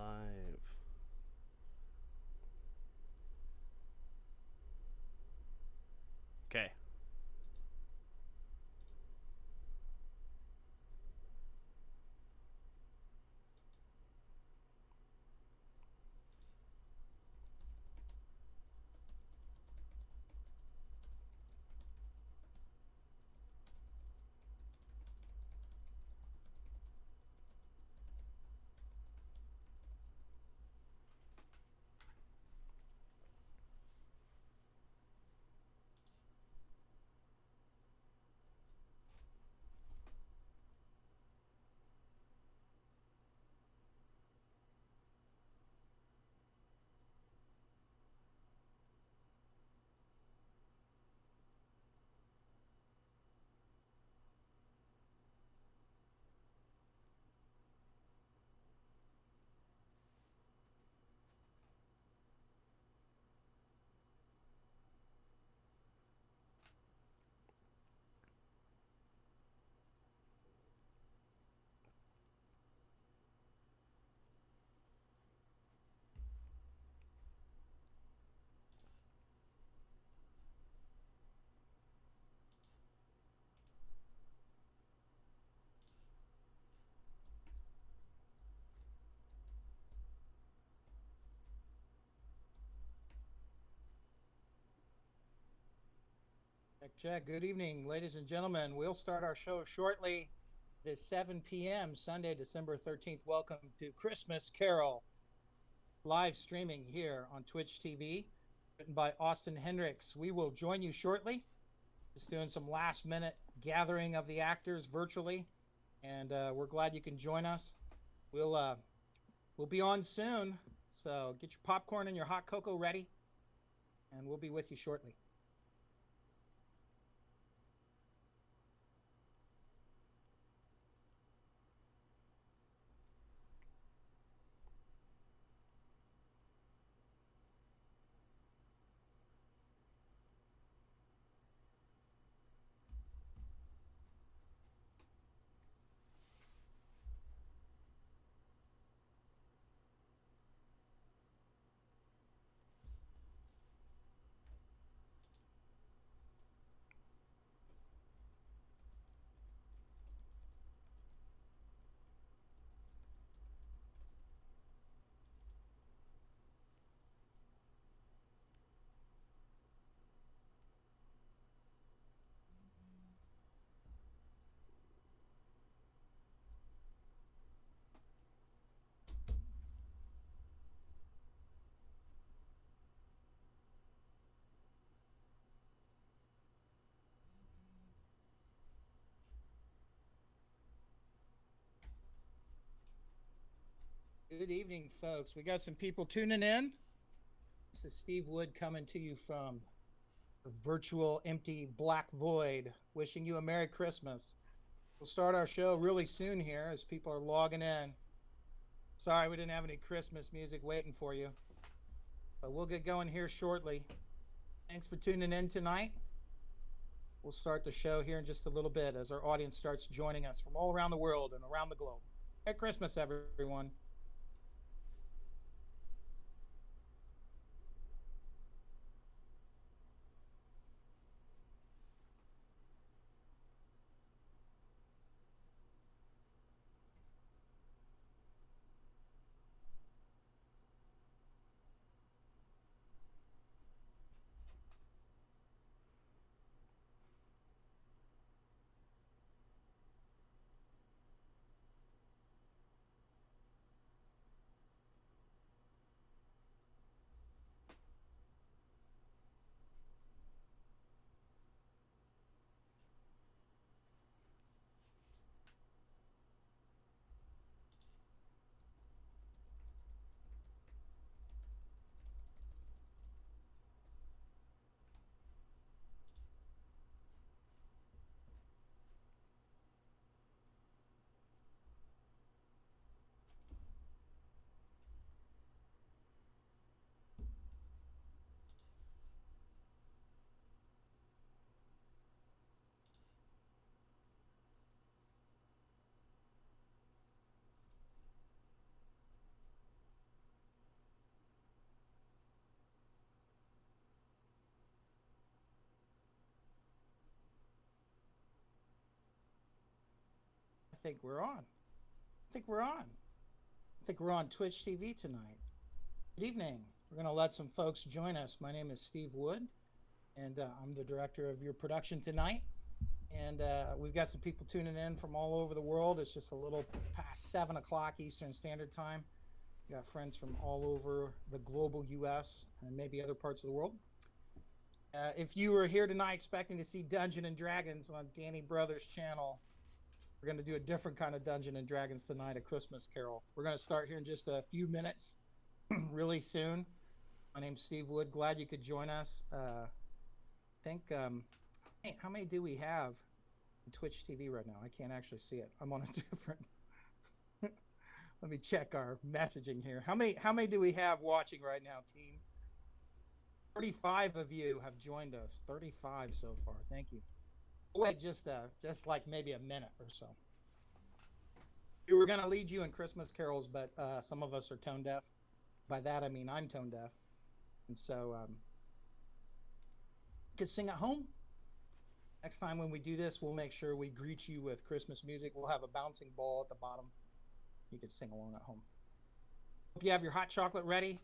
Live. Okay. Check, check. Good evening, ladies and gentlemen. We'll start our show shortly. It is 7 p.m. Sunday, December 13th. Welcome to Christmas Carol, live streaming here on Twitch TV, written by Austin Hendricks. We will join you shortly. Just doing some last minute gathering of the actors virtually, and we're glad you can join us. We'll be on soon, so get your popcorn and your hot cocoa ready, and we'll be with you shortly. Good evening, folks. We got some people tuning in. This is Steve Wood coming to you from the virtual empty black void, wishing you a Merry Christmas. We'll start our show really soon here as people are logging in. Sorry we didn't have any Christmas music waiting for you, but we'll get going here shortly. Thanks for tuning in tonight. We'll start the show here in just a little bit as our audience starts joining us from all around the world and around the globe. Merry Christmas, everyone. think we're on. I think we're on. I think we're on Twitch TV tonight. Good evening. We're going to let some folks join us. My name is Steve Wood, and I'm the director of your production tonight. And we've got some people tuning in from all over the world. It's just a little past 7 o'clock Eastern Standard Time. We got friends from all over the global U.S. and maybe other parts of the world. If you were here tonight expecting to see Dungeons and Dragons on Danny Brothers channel, we're going to do a different kind of Dungeons and Dragons tonight, a Christmas Carol. We're going to start here in just a few minutes, really soon. My name's Steve Wood. Glad you could join us. I think, how many do we have on Twitch TV right now? I can't actually see it. I'm on a different. Let me check our messaging here. How many do we have watching right now, team? 35 of you have joined us. 35 so far. Thank you. Wait, just like maybe a minute or so. We were going to lead you in Christmas carols, but some of us are tone deaf. By that, I mean I'm tone deaf. And so you can sing at home. Next time when we do this, we'll make sure we greet you with Christmas music. We'll have a bouncing ball at the bottom. You can sing along at home. Hope you have your hot chocolate ready.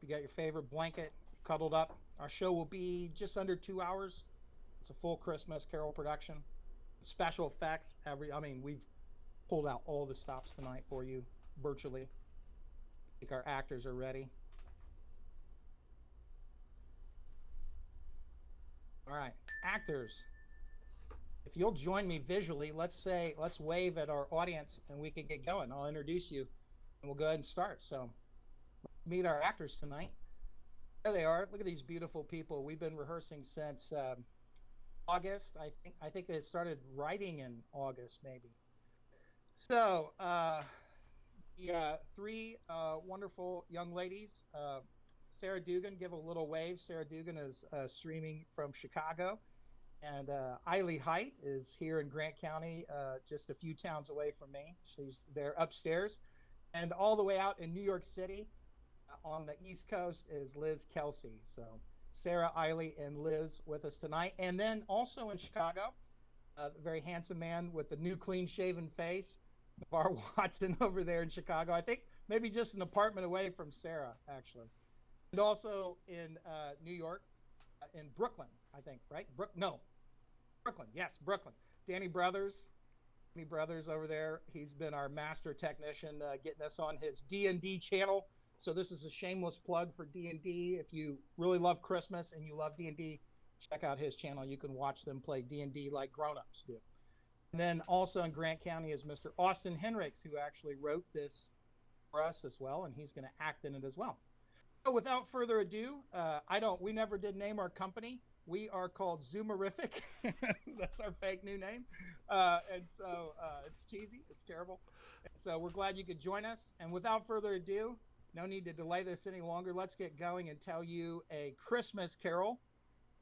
You got your favorite blanket cuddled up. Our show will be just under 2 hours. It's a full Christmas Carol production. Special effects. We've pulled out all the stops tonight for you virtually. I think our actors are ready. All right, actors. If you'll join me visually, let's wave at our audience and we can get going. I'll introduce you and we'll go ahead and start. So let's meet our actors tonight. There they are. Look at these beautiful people. We've been rehearsing since August. I think they started writing in August, maybe. So three wonderful young ladies. Sarah Dugan, give a little wave. Sarah Dugan is streaming from Chicago. And Eiley Height is here in Grant County, just a few towns away from me. She's there upstairs. And all the way out in New York City on the East Coast is Liz Kelsey. So Sarah, Eiley, and Liz with us tonight. And then also in Chicago, a very handsome man with the new clean-shaven face, Navar Watson over there in Chicago. I think maybe just an apartment away from Sarah, actually. And also in New York, in Brooklyn, I think, right? Brooklyn. Yes, Brooklyn. Danny Brothers over there. He's been our master technician, getting us on his D&D channel. So this is a shameless plug for D&D. If you really love Christmas and you love D&D, check out his channel. You can watch them play D&D like grown-ups do. And then also in Grant County is Mr. Austin Henricks, who actually wrote this for us as well, and he's going to act in it as well. So without further ado, we never did name our company. We are called Zoomerific. That's our fake new name. And so it's cheesy. It's terrible. And so we're glad you could join us. And without further ado, no need to delay this any longer. Let's get going and tell you a Christmas Carol,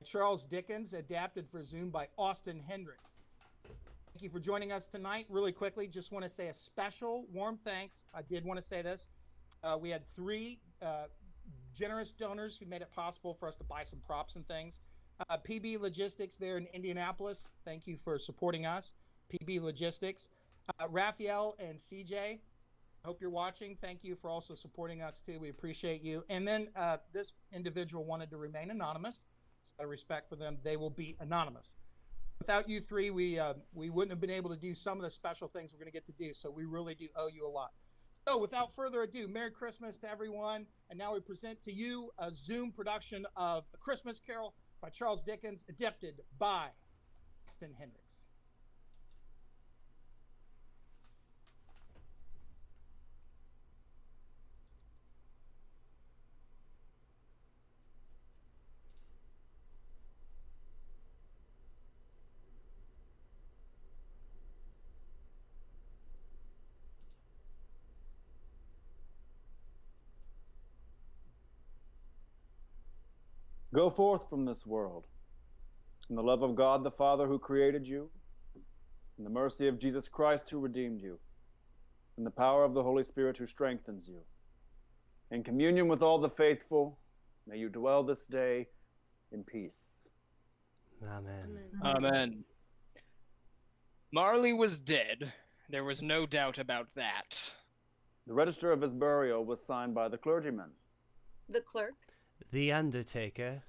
Charles Dickens, adapted for Zoom by Austin Henricks. Thank you for joining us tonight. Really quickly, just want to say a special warm thanks. I did want to say this. We had three generous donors who made it possible for us to buy some props and things. PB Logistics there in Indianapolis. Thank you for supporting us. PB Logistics. Raphael and CJ. Hope you're watching. Thank you for also supporting us too. We appreciate you. And then this individual wanted to remain anonymous. So out of respect for them, they will be anonymous. Without you three, we wouldn't have been able to do some of the special things we're going to get to do. So we really do owe you a lot. So without further ado, Merry Christmas to everyone. And now we present to you a Zoom production of A Christmas Carol by Charles Dickens, adapted by Austin Henricks. Go forth from this world in the love of God the Father who created you, in the mercy of Jesus Christ who redeemed you, in the power of the Holy Spirit who strengthens you. In communion with all the faithful, may you dwell this day in peace. Amen. Amen. Marley was dead. There was no doubt about that. The register of his burial was signed by the clergyman. The clerk. The undertaker.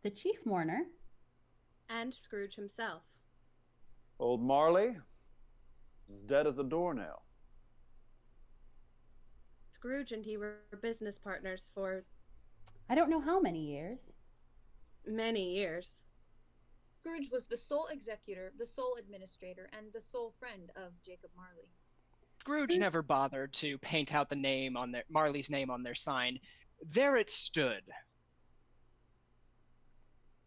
The chief mourner. And Scrooge himself. Old Marley is dead as a doornail. Scrooge and he were business partners for I don't know how many years. many years. Scrooge was the sole executor, the sole administrator, and the sole friend of Jacob Marley. Scrooge never bothered to paint out the name on Marley's name on their sign. There it stood.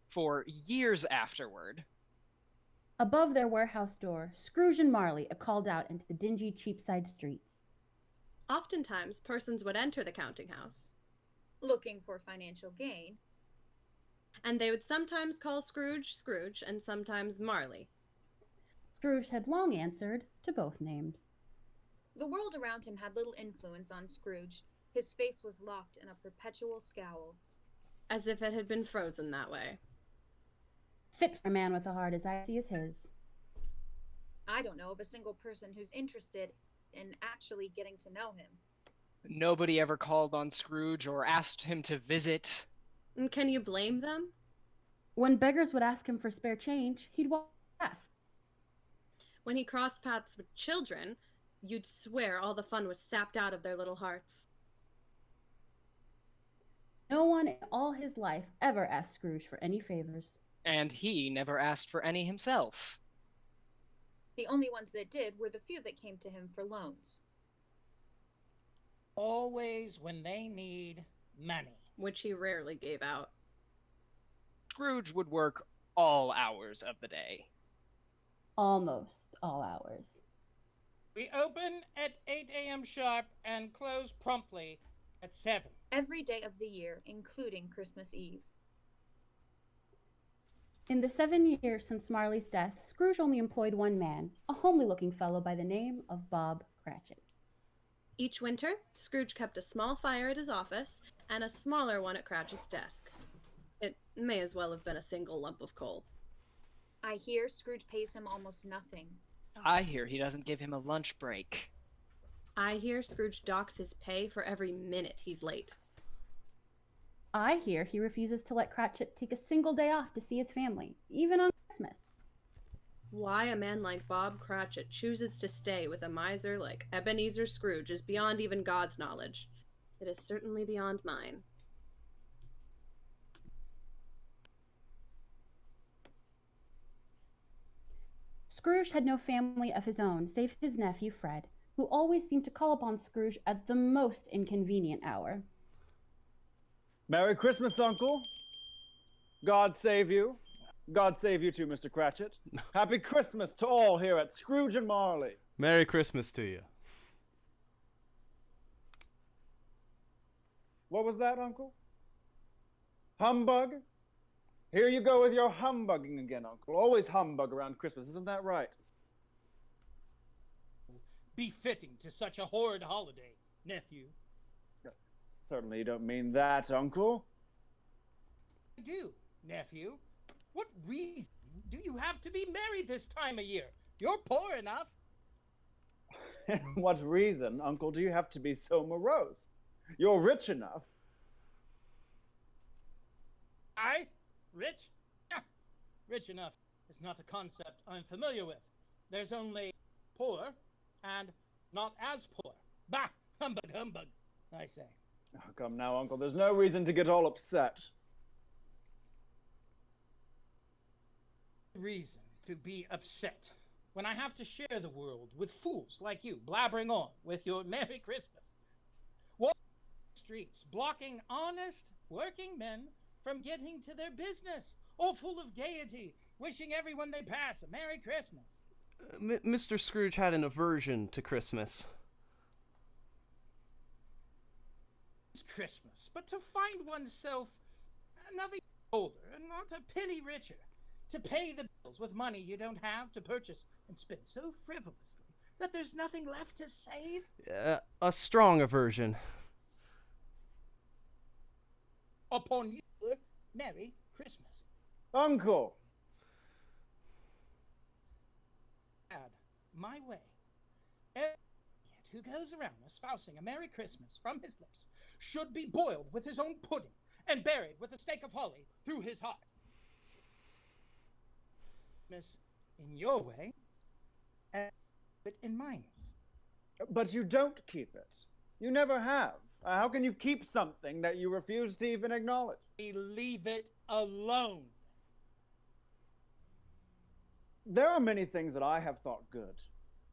For years afterward. Above their warehouse door, Scrooge and Marley called out into the dingy Cheapside streets. Oftentimes, persons would enter the counting house, Looking for financial gain. and they would sometimes call Scrooge Scrooge and sometimes Marley. Scrooge had long answered to both names. The world around him had little influence on Scrooge. His face was locked in a perpetual scowl. As if it had been frozen that way. Fit for a man with a heart as icy as his. I don't know of a single person who's interested in actually getting to know him. Nobody ever called on Scrooge or asked him to visit. And can you blame them? When beggars would ask him for spare change, he'd walk past. When he crossed paths with children, you'd swear all the fun was sapped out of their little hearts. No one in all his life ever asked Scrooge for any favors. And he never asked for any himself. The only ones that did were the few that came to him for loans. Always when they need money. Which he rarely gave out. Scrooge would work all hours of the day. Almost all hours. We open at 8 a.m. sharp and close promptly at 7. Every day of the year, including Christmas Eve. In the 7 years since Marley's death, Scrooge only employed one man, a homely-looking fellow by the name of Bob Cratchit. Each winter, Scrooge kept a small fire at his office and a smaller one at Cratchit's desk. It may as well have been a single lump of coal. I hear Scrooge pays him almost nothing. I hear he doesn't give him a lunch break. I hear Scrooge docks his pay for every minute he's late. I hear he refuses to let Cratchit take a single day off to see his family, even on Christmas. Why a man like Bob Cratchit chooses to stay with a miser like Ebenezer Scrooge is beyond even God's knowledge. It is certainly beyond mine. Scrooge had no family of his own save his nephew Fred, who always seemed to call upon Scrooge at the most inconvenient hour. Merry Christmas, Uncle. God save you. God save you too, Mr. Cratchit. Happy Christmas to all here at Scrooge and Marley's. Merry Christmas to you. What was that, Uncle? Humbug? Here you go with your humbugging again, Uncle. Always humbug around Christmas, isn't that right? Befitting to such a horrid holiday, nephew. Certainly you don't mean that, Uncle. I do, nephew. What reason do you have to be merry this time of year? You're poor enough. And what reason, Uncle, do you have to be so morose? You're rich enough. I? Rich? Ah, rich enough is not a concept I'm familiar with. There's only poor and not as poor. Bah! Humbug, humbug, I say. Oh, come now, Uncle. There's no reason to get all upset. Reason to be upset when I have to share the world with fools like you, blabbering on with your Merry Christmas. Walking the streets, blocking honest working men from getting to their business, all full of gaiety, wishing everyone they pass a Merry Christmas. Mr. Scrooge had an aversion to Christmas. It's Christmas, but to find oneself nothing older and not a penny richer, to pay the bills with money you don't have to purchase and spend so frivolously that there's nothing left to save. A strong aversion. Upon you, Merry Christmas. Uncle! Had my way, who goes around espousing a Merry Christmas from his lips should be boiled with his own pudding and buried with a stake of holly through his heart. Miss, in your way, and it in mine. But you don't keep it. You never have. How can you keep something that you refuse to even acknowledge? We leave it alone. There are many things that I have thought good,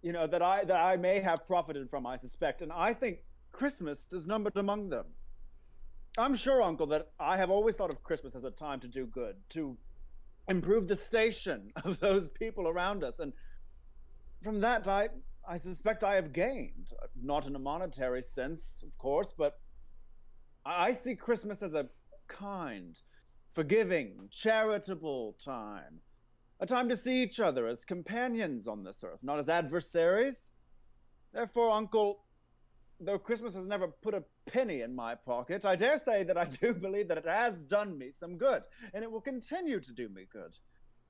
that I may have profited from, I suspect, and I think Christmas is numbered among them. I'm sure, Uncle, that I have always thought of Christmas as a time to do good, to improve the station of those people around us, and from that I suspect I have gained, not in a monetary sense, of course, but I see Christmas as a kind, forgiving, charitable time. A time to see each other as companions on this earth, not as adversaries. Therefore, Uncle, though Christmas has never put a penny in my pocket, I dare say that I do believe that it has done me some good, and it will continue to do me good.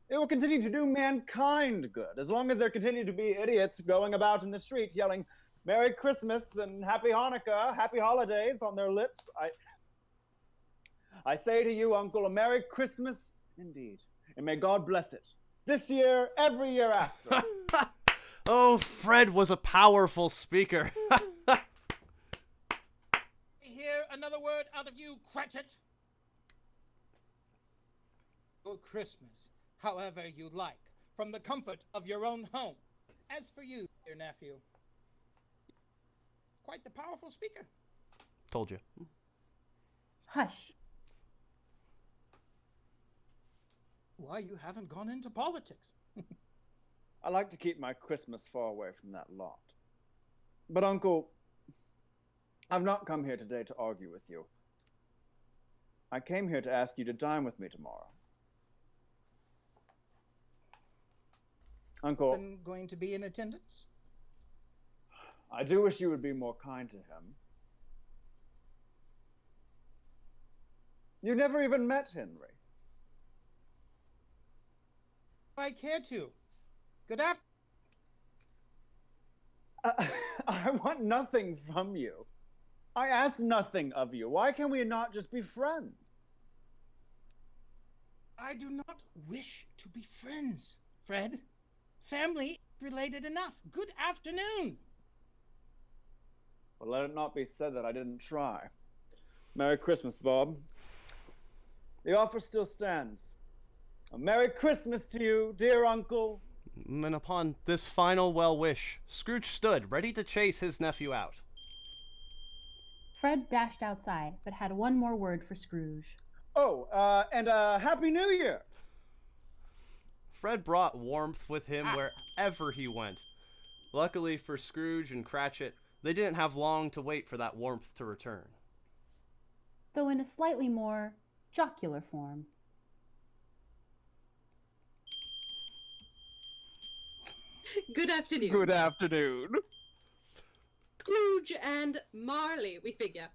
It will continue to do mankind good, as long as there continue to be idiots going about in the streets yelling Merry Christmas and Happy Hanukkah, Happy Holidays on their lips. I say to you, Uncle, a Merry Christmas indeed, and may God bless it. This year, every year after. Oh, Fred was a powerful speaker. Hear another word out of you, Cratchit. Your Christmas, however you like, from the comfort of your own home. As for you, dear nephew, quite the powerful speaker. Told you. Hush. Why you haven't gone into politics? I like to keep my Christmas far away from that lot. But, Uncle, I've not come here today to argue with you. I came here to ask you to dine with me tomorrow. Uncle, Been going to be in attendance? I do wish you would be more kind to him. You never even met Henry. I care to. Good afternoon. I want nothing from you. I ask nothing of you. Why can we not just be friends? I do not wish to be friends, Fred. Family related enough. Good afternoon. Well, let it not be said that I didn't try. Merry Christmas, Bob. The offer still stands. A Merry Christmas to you, dear Uncle. And upon this final well wish, Scrooge stood, ready to chase his nephew out. Fred dashed outside, but had one more word for Scrooge. Oh, and Happy New Year! Fred brought warmth with him wherever he went. Luckily for Scrooge and Cratchit, they didn't have long to wait for that warmth to return. Though in a slightly more jocular form. Good afternoon. Good afternoon. Scrooge and Marley, we figure.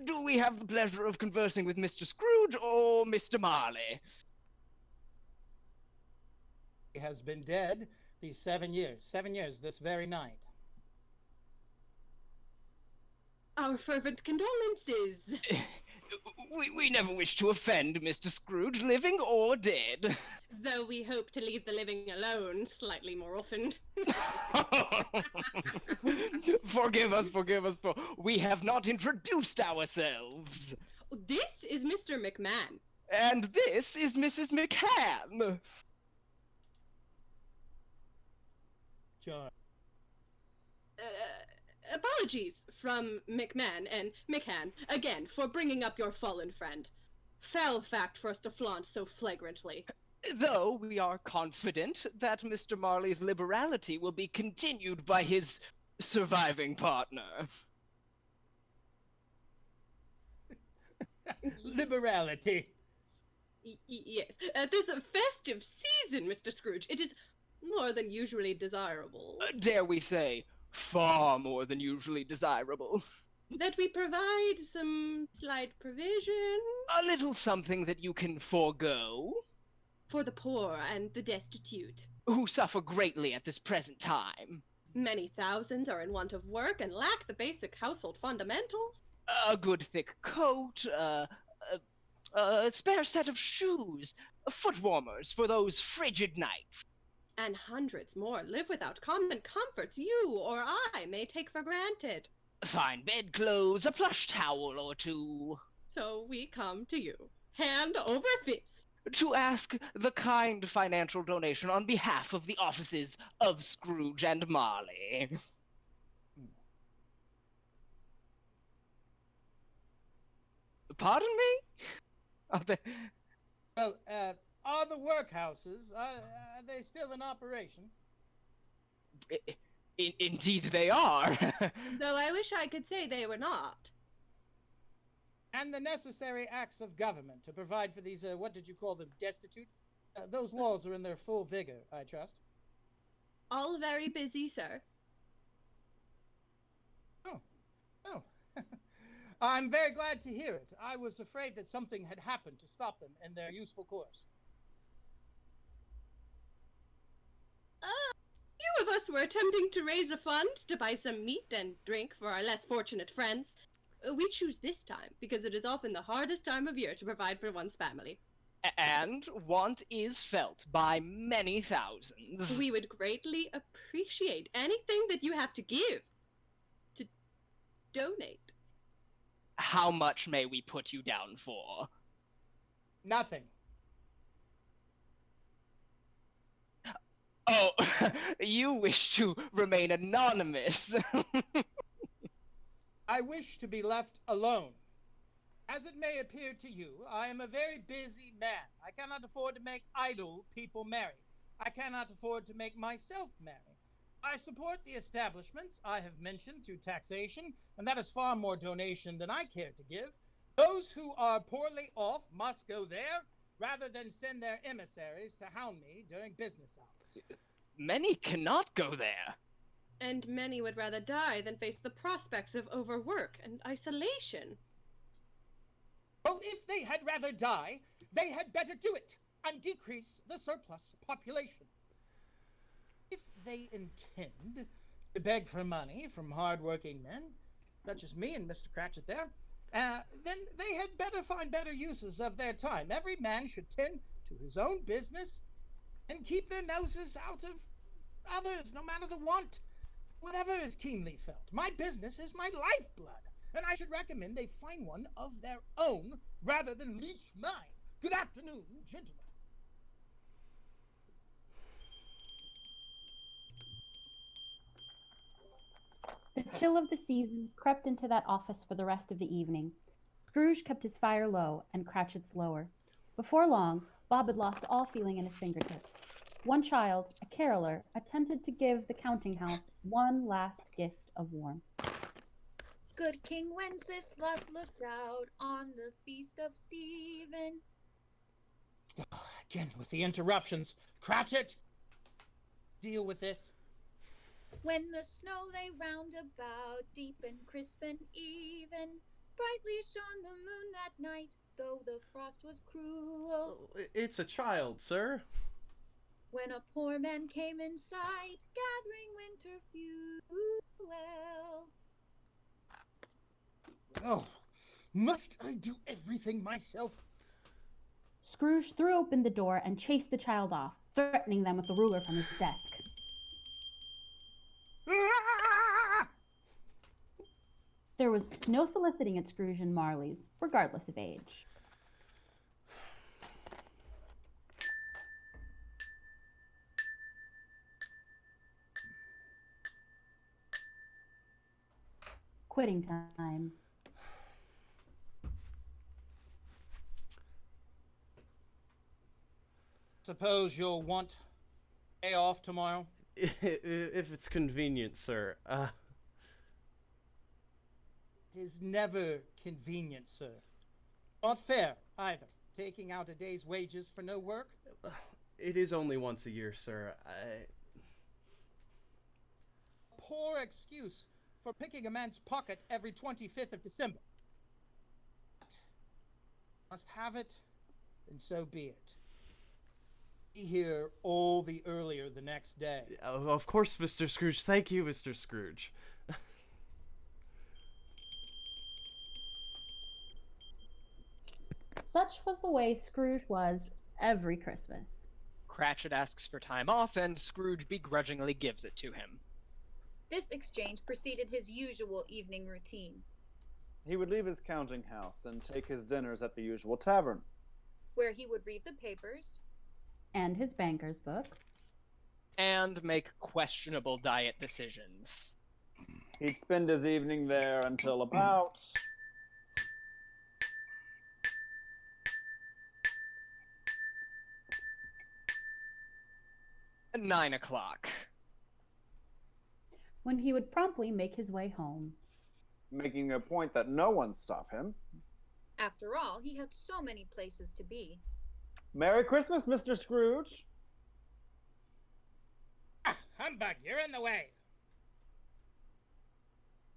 Do we have the pleasure of conversing with Mr. Scrooge or Mr. Marley? He has been dead these 7 years. 7 years this very night. Our fervent condolences. We never wish to offend Mr. Scrooge, living or dead. Though we hope to leave the living alone slightly more often. Forgive us, for we have not introduced ourselves. This is Mr. McMahon. And this is Mrs. McCann. John. Apologies from McMahon and McCann, again, for bringing up your fallen friend. Foul fact for us to flaunt so flagrantly. Though we are confident that Mr. Marley's liberality will be continued by his surviving partner. Liberality. Yes. At this festive season, Mr. Scrooge, it is more than usually desirable Dare we say, far more than usually desirable. that we provide some slight provision A little something that you can forego, for the poor and the destitute. who suffer greatly at this present time. Many thousands are in want of work and lack the basic household fundamentals. A good thick coat, a spare set of shoes, foot warmers for those frigid nights. And hundreds more live without common comforts you or I may take for granted. Fine bedclothes, a plush towel or two. So we come to you, hand over fist. To ask the kind financial donation on behalf of the offices of Scrooge and Marley. Pardon me? Are they... Well, are the workhouses, are they still in operation? Indeed they are. Though I wish I could say they were not. And the necessary acts of government to provide for these, what did you call them, destitute? Those laws are in their full vigor, I trust. All very busy, sir. Oh. I'm very glad to hear it. I was afraid that something had happened to stop them in their useful course. Few of us were attempting to raise a fund to buy some meat and drink for our less fortunate friends. We choose this time because it is often the hardest time of year to provide for one's family. And want is felt by many thousands. We would greatly appreciate anything that you have to give. To donate. How much may we put you down for? Nothing. Oh, you wish to remain anonymous. I wish to be left alone. As it may appear to you, I am a very busy man. I cannot afford to make idle people merry. I cannot afford to make myself merry. I support the establishments I have mentioned through taxation, and that is far more donation than I care to give. Those who are poorly off must go there, rather than send their emissaries to hound me during business hours. Many cannot go there. And many would rather die than face the prospects of overwork and isolation. Well, if they had rather die, they had better do it and decrease the surplus population. If they intend to beg for money from hard-working men, such as me and Mr. Cratchit there, then they had better find better uses of their time. Every man should tend to his own business and keep their noses out of others, no matter the want. Whatever is keenly felt. My business is my lifeblood, and I should recommend they find one of their own rather than leech mine. Good afternoon, gentlemen. The chill of the season crept into that office for the rest of the evening. Scrooge kept his fire low and Cratchit's lower. Before long, Bob had lost all feeling in his fingertips. One child, a caroler, attempted to give the counting house one last gift of warmth. Good King Wenceslas looked out on the feast of Stephen. Again with the interruptions. Cratchit, deal with this. When the snow lay round about, deep and crisp and even, brightly shone the moon that night, though the frost was cruel. It's a child, sir. When a poor man came in sight, gathering winter fuel. Oh, must I do everything myself? Scrooge threw open the door and chased the child off, threatening them with the ruler from his desk. There was no soliciting at Scrooge and Marley's, regardless of age. Quitting time. Suppose you'll want a day off tomorrow? If it's convenient, sir. It is never convenient, sir. Not fair, either. Taking out a day's wages for no work? It is only once a year, sir. Poor excuse for picking a man's pocket every 25th of December. Must have it, then so be it. be here all the earlier the next day. Of course, Mr. Scrooge. Thank you, Mr. Scrooge. Such was the way Scrooge was every Christmas. Cratchit asks for time off, and Scrooge begrudgingly gives it to him. This exchange preceded his usual evening routine, He would leave his counting house and take his dinners at the usual tavern. where he would read the papers, And his banker's book. And make questionable diet decisions. He'd spend his evening there until about 9 o'clock. When he would promptly make his way home. making a point that no one stop him. After all, he had so many places to be. Merry Christmas, Mr. Scrooge. Humbug, you're in the way.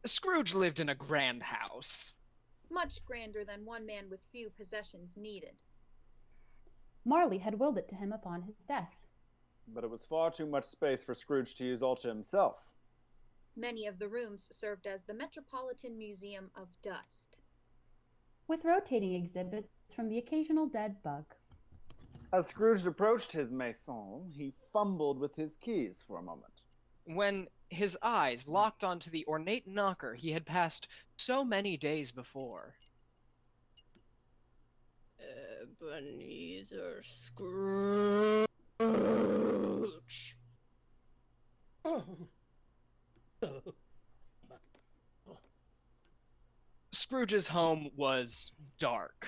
Scrooge lived in a grand house. Much grander than one man with few possessions needed. Marley had willed it to him upon his death. But it was far too much space for Scrooge to use all to himself. Many of the rooms served as the Metropolitan Museum of Dust. With rotating exhibits from the occasional dead bug. As Scrooge approached his maison, he fumbled with his keys for a moment. When his eyes locked onto the ornate knocker he had passed so many days before. Ebenezer Scrooge. Oh. Scrooge's home was dark.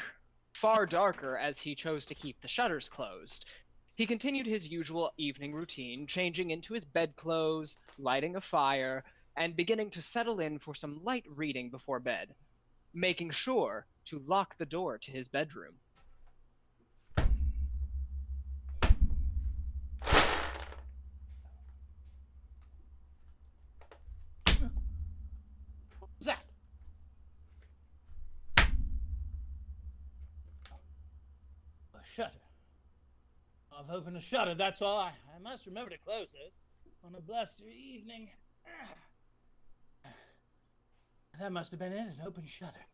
Far darker as he chose to keep the shutters closed. He continued his usual evening routine, changing into his bedclothes, lighting a fire, and beginning to settle in for some light reading before bed, making sure to lock the door to his bedroom. What's that? A shutter. I've opened a shutter, that's all. I must remember to close this on a blustery evening. That must have been it, an open shutter.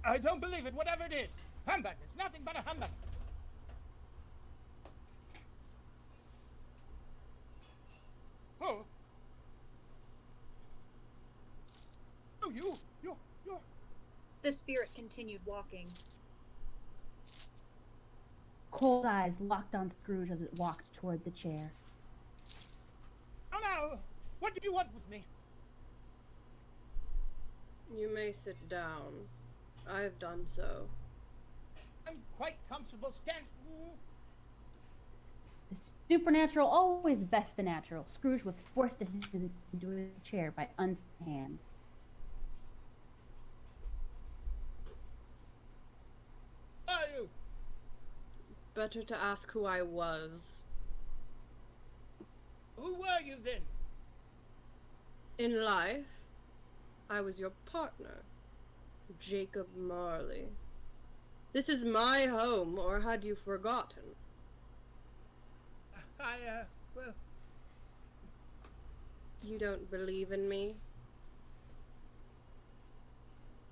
I don't believe it, whatever it is. Humbug, it's nothing but a humbug. Oh. Oh, you're. The spirit continued walking. Cold eyes locked on Scrooge as it walked toward the chair. Oh, no. What do you want with me? You may sit down. I have done so. I'm quite comfortable standing. The supernatural always bests the natural. Scrooge was forced into a chair by unseen hands. Are you? Better to ask who I was. Who were you then? In life, I was your partner, Jacob Marley. This is my home, or had you forgotten? Well, You don't believe in me?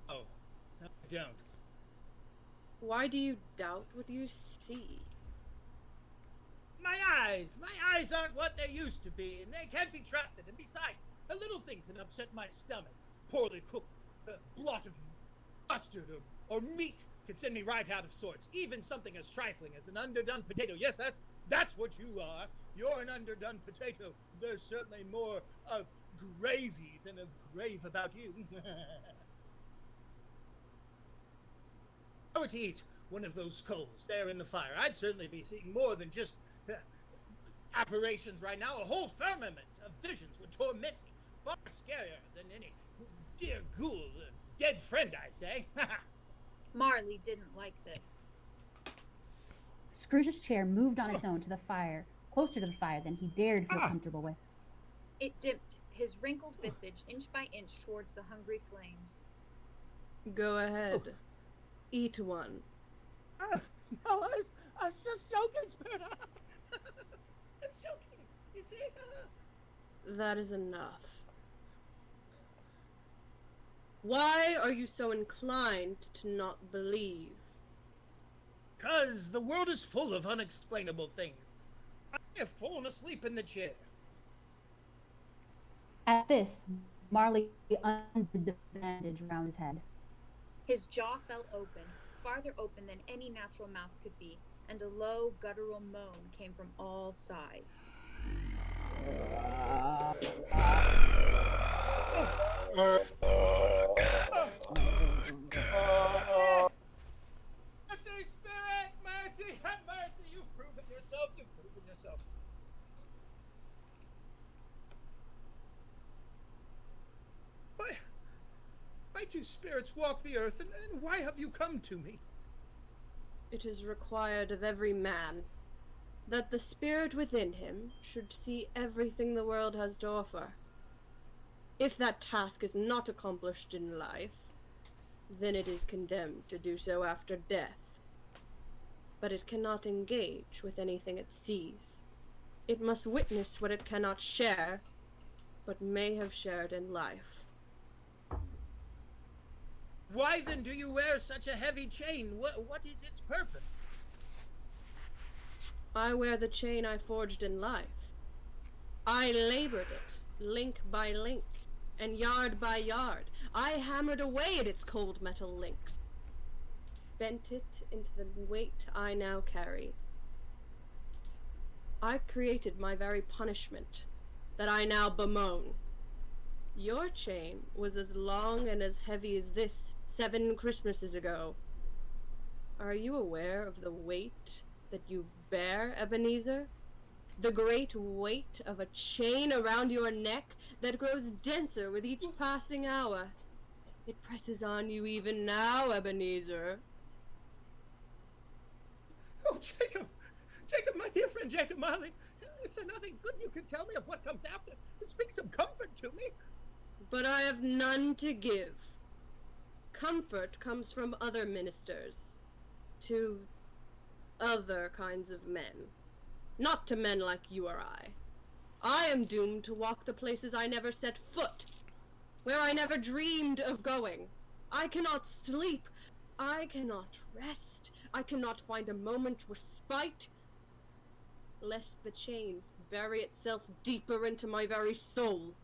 oh, no, I don't. Why do you doubt what you see? My eyes aren't what they used to be, and they can't be trusted. And besides, a little thing can upset my stomach. Poorly cooked blot of mustard or meat can send me right out of sorts. Even something as trifling as an underdone potato. Yes, that's what you are. You're an underdone potato. There's certainly more of gravy than of grave about you. I were to eat one of those coals there in the fire, I'd certainly be seeing more than just apparitions right now. A whole firmament of visions would torment me. Far scarier than any dear ghoul, dead friend, I say. Marley didn't like this. Scrooge's chair moved on its own to the fire, closer to the fire than he dared feel comfortable with. It dipped his wrinkled visage inch by inch towards the hungry flames. Go ahead. Eat one. No, I was just joking, Spirit. I was joking. You see? That is enough. Why are you so inclined to not believe? 'Cause the world is full of unexplainable things. I have fallen asleep in the chair. At this, Marley undid the bandage around his head. His jaw fell open, farther open than any natural mouth could be, and a low, guttural moan came from all sides. Mercy, Spirit! Mercy! Have mercy! You've proven yourself! You've proven yourself! Why do spirits walk the earth, and why have you come to me? It is required of every man that the spirit within him should see everything the world has to offer. If that task is not accomplished in life, then it is condemned to do so after death. But it cannot engage with anything it sees. It must witness what it cannot share, but may have shared in life. Why then do you wear such a heavy chain? What is its purpose? I wear the chain I forged in life. I labored it, link by link, and yard by yard. I hammered away at its cold metal links, bent it into the weight I now carry. I created my very punishment, that I now bemoan. Your chain was as long and as heavy as this 7 Christmases ago. Are you aware of the weight that you bear, Ebenezer? The great weight of a chain around your neck that grows denser with each passing hour. It presses on you even now, Ebenezer. Oh, Jacob! Jacob, my dear friend Jacob Marley! Is there nothing good you can tell me of what comes after? Speak some comfort to me! But I have none to give. Comfort comes from other ministers, to other kinds of men, not to men like you or I. I am doomed to walk the places I never set foot, where I never dreamed of going. I cannot sleep. I cannot rest. I cannot find a moment respite, lest the chains bury itself deeper into my very soul.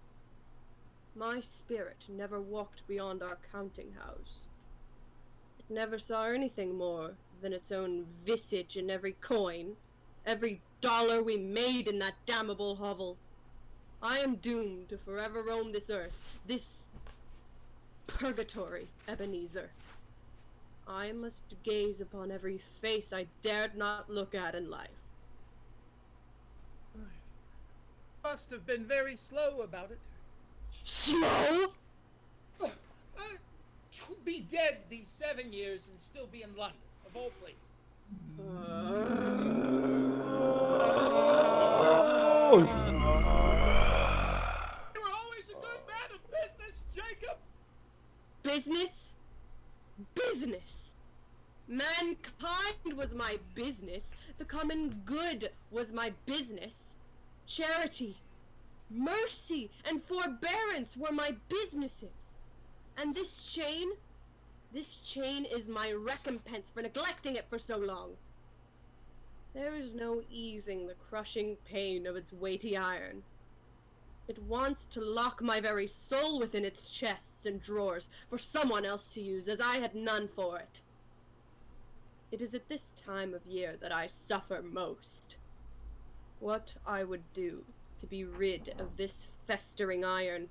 My spirit never walked beyond our counting house. It never saw anything more than its own visage in every coin, every dollar we made in that damnable hovel. I am doomed to forever roam this earth, this purgatory, Ebenezer. I must gaze upon every face I dared not look at in life. Must have been very slow about it. Slow? To be dead these 7 years and still be in London, of all places. You were always a good man of business, Jacob! Business? Business! Mankind was my business. The common good was my business. Charity, mercy, and forbearance were my businesses. And this chain is my recompense for neglecting it for so long. There is no easing the crushing pain of its weighty iron. It wants to lock my very soul within its chests and drawers for someone else to use, as I had none for it. It is at this time of year that I suffer most. What I would do to be rid of this festering iron.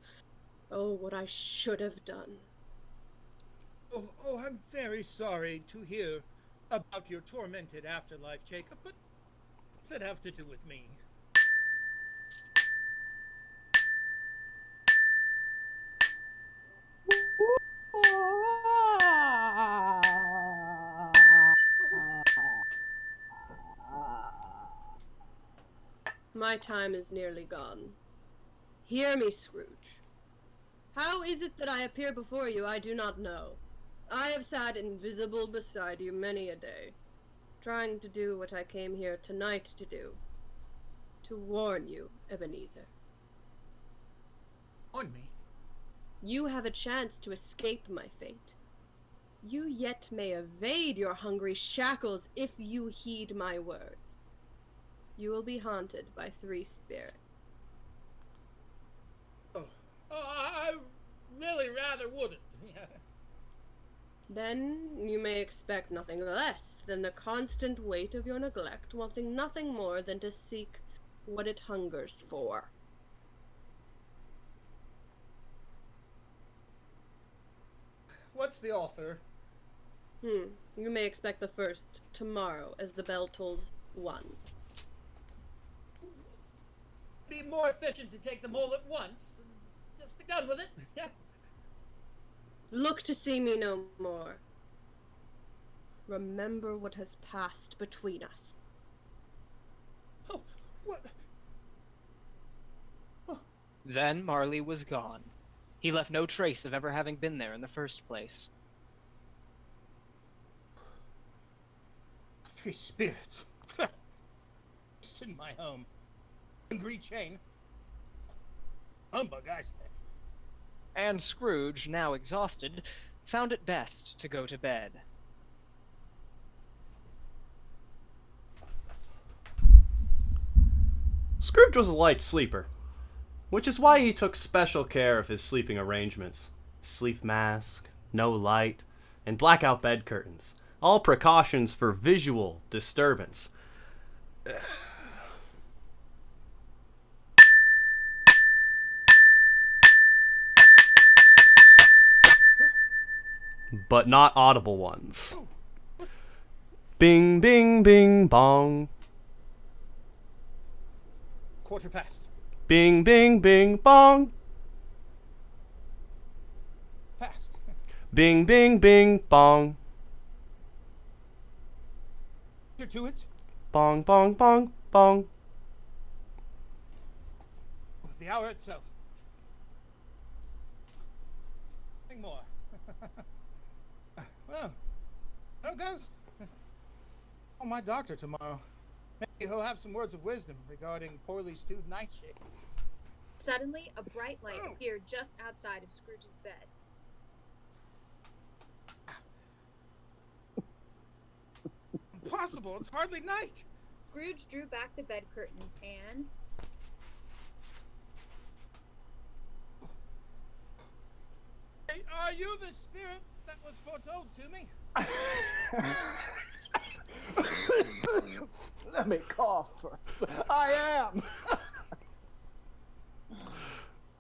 Oh, what I should have done. Oh, I'm very sorry to hear about your tormented afterlife, Jacob, but what's it have to do with me? My time is nearly gone. Hear me, Scrooge. How is it that I appear before you, I do not know. I have sat invisible beside you many a day, trying to do what I came here tonight to do. To warn you, Ebenezer. On me. You have a chance to escape my fate. You yet may evade your hungry shackles if you heed my words. You will be haunted by 3 spirits. Oh, I really rather wouldn't. Then you may expect nothing less than the constant weight of your neglect, wanting nothing more than to seek what it hungers for. What's the offer? You may expect the first tomorrow as the bell tolls 1. Be more efficient to take them all at once. And just be done with it. Look to see me no more. Remember what has passed between us. Oh, what? Then Marley was gone. He left no trace of ever having been there in the first place. 3 spirits. It's in my home. Hungry chain. Humbug, I say. And Scrooge, now exhausted, found it best to go to bed. Scrooge was a light sleeper, which is why he took special care of his sleeping arrangements. Sleep mask, no light, and blackout bed curtains. All precautions for visual disturbance. But not audible ones. Bing, bing, bing, bong. 1:15. Bing, bing, bing, bong. Past. Bing, bing, bing, bong. You're to it. Bong, bong, bong, bong. The hour itself. Nothing more. Well, no ghost. Oh, my doctor tomorrow. Maybe he'll have some words of wisdom regarding poorly stewed nightshades. Suddenly, a bright light appeared just outside of Scrooge's bed. Impossible, it's hardly night. Scrooge drew back the bed curtains and... Hey, are you the spirit that was foretold to me? Let me cough first. I am.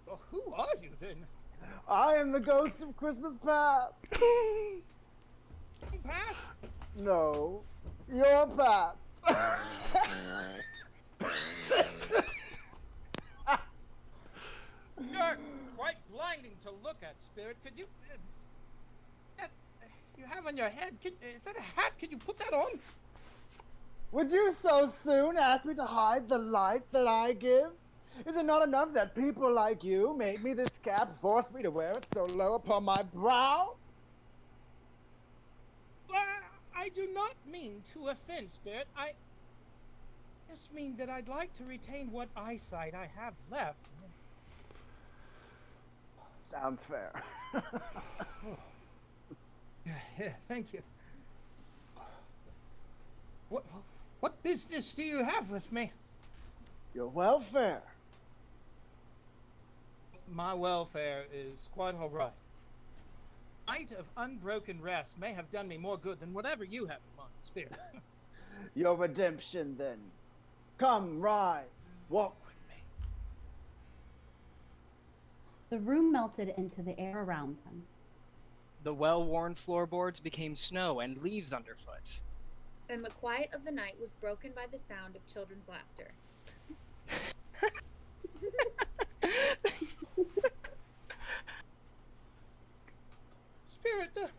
Well, who are you then? I am the ghost of Christmas past. Past? No, your past. You're quite blinding to look at, Spirit. Could you... that you have on your head, is that a hat? Could you put that on? Would you so soon ask me to hide the light that I give? Is it not enough that people like you made me this cap, forced me to wear it so low upon my brow? I do not mean to offend, Spirit. I just mean that I'd like to retain what eyesight I have left. Sounds fair. Yeah, thank you. What business do you have with me? Your welfare. My welfare is quite all right. Night of unbroken rest may have done me more good than whatever you have in mind, Spirit. Your redemption, then. Come, rise, walk with me. The room melted into the air around them. The well-worn floorboards became snow and leaves underfoot. And the quiet of the night was broken by the sound of children's laughter. Spirit,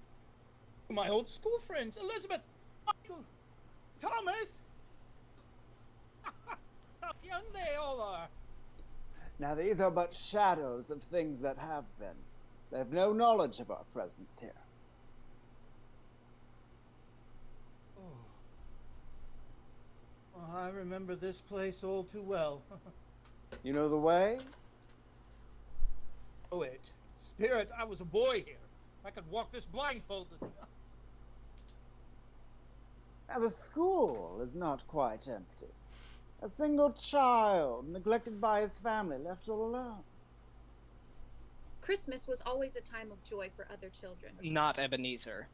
my old school friends, Elizabeth, Michael, Thomas. How young they all are. Now, these are but shadows of things that have been. They have no knowledge of our presence here. Oh, I remember this place all too well. You know the way? Oh, it. Spirit, I was a boy here. I could walk this blindfolded. Now, the school is not quite empty. A single child, neglected by his family, left all alone. Christmas was always a time of joy for other children. Not Ebenezer.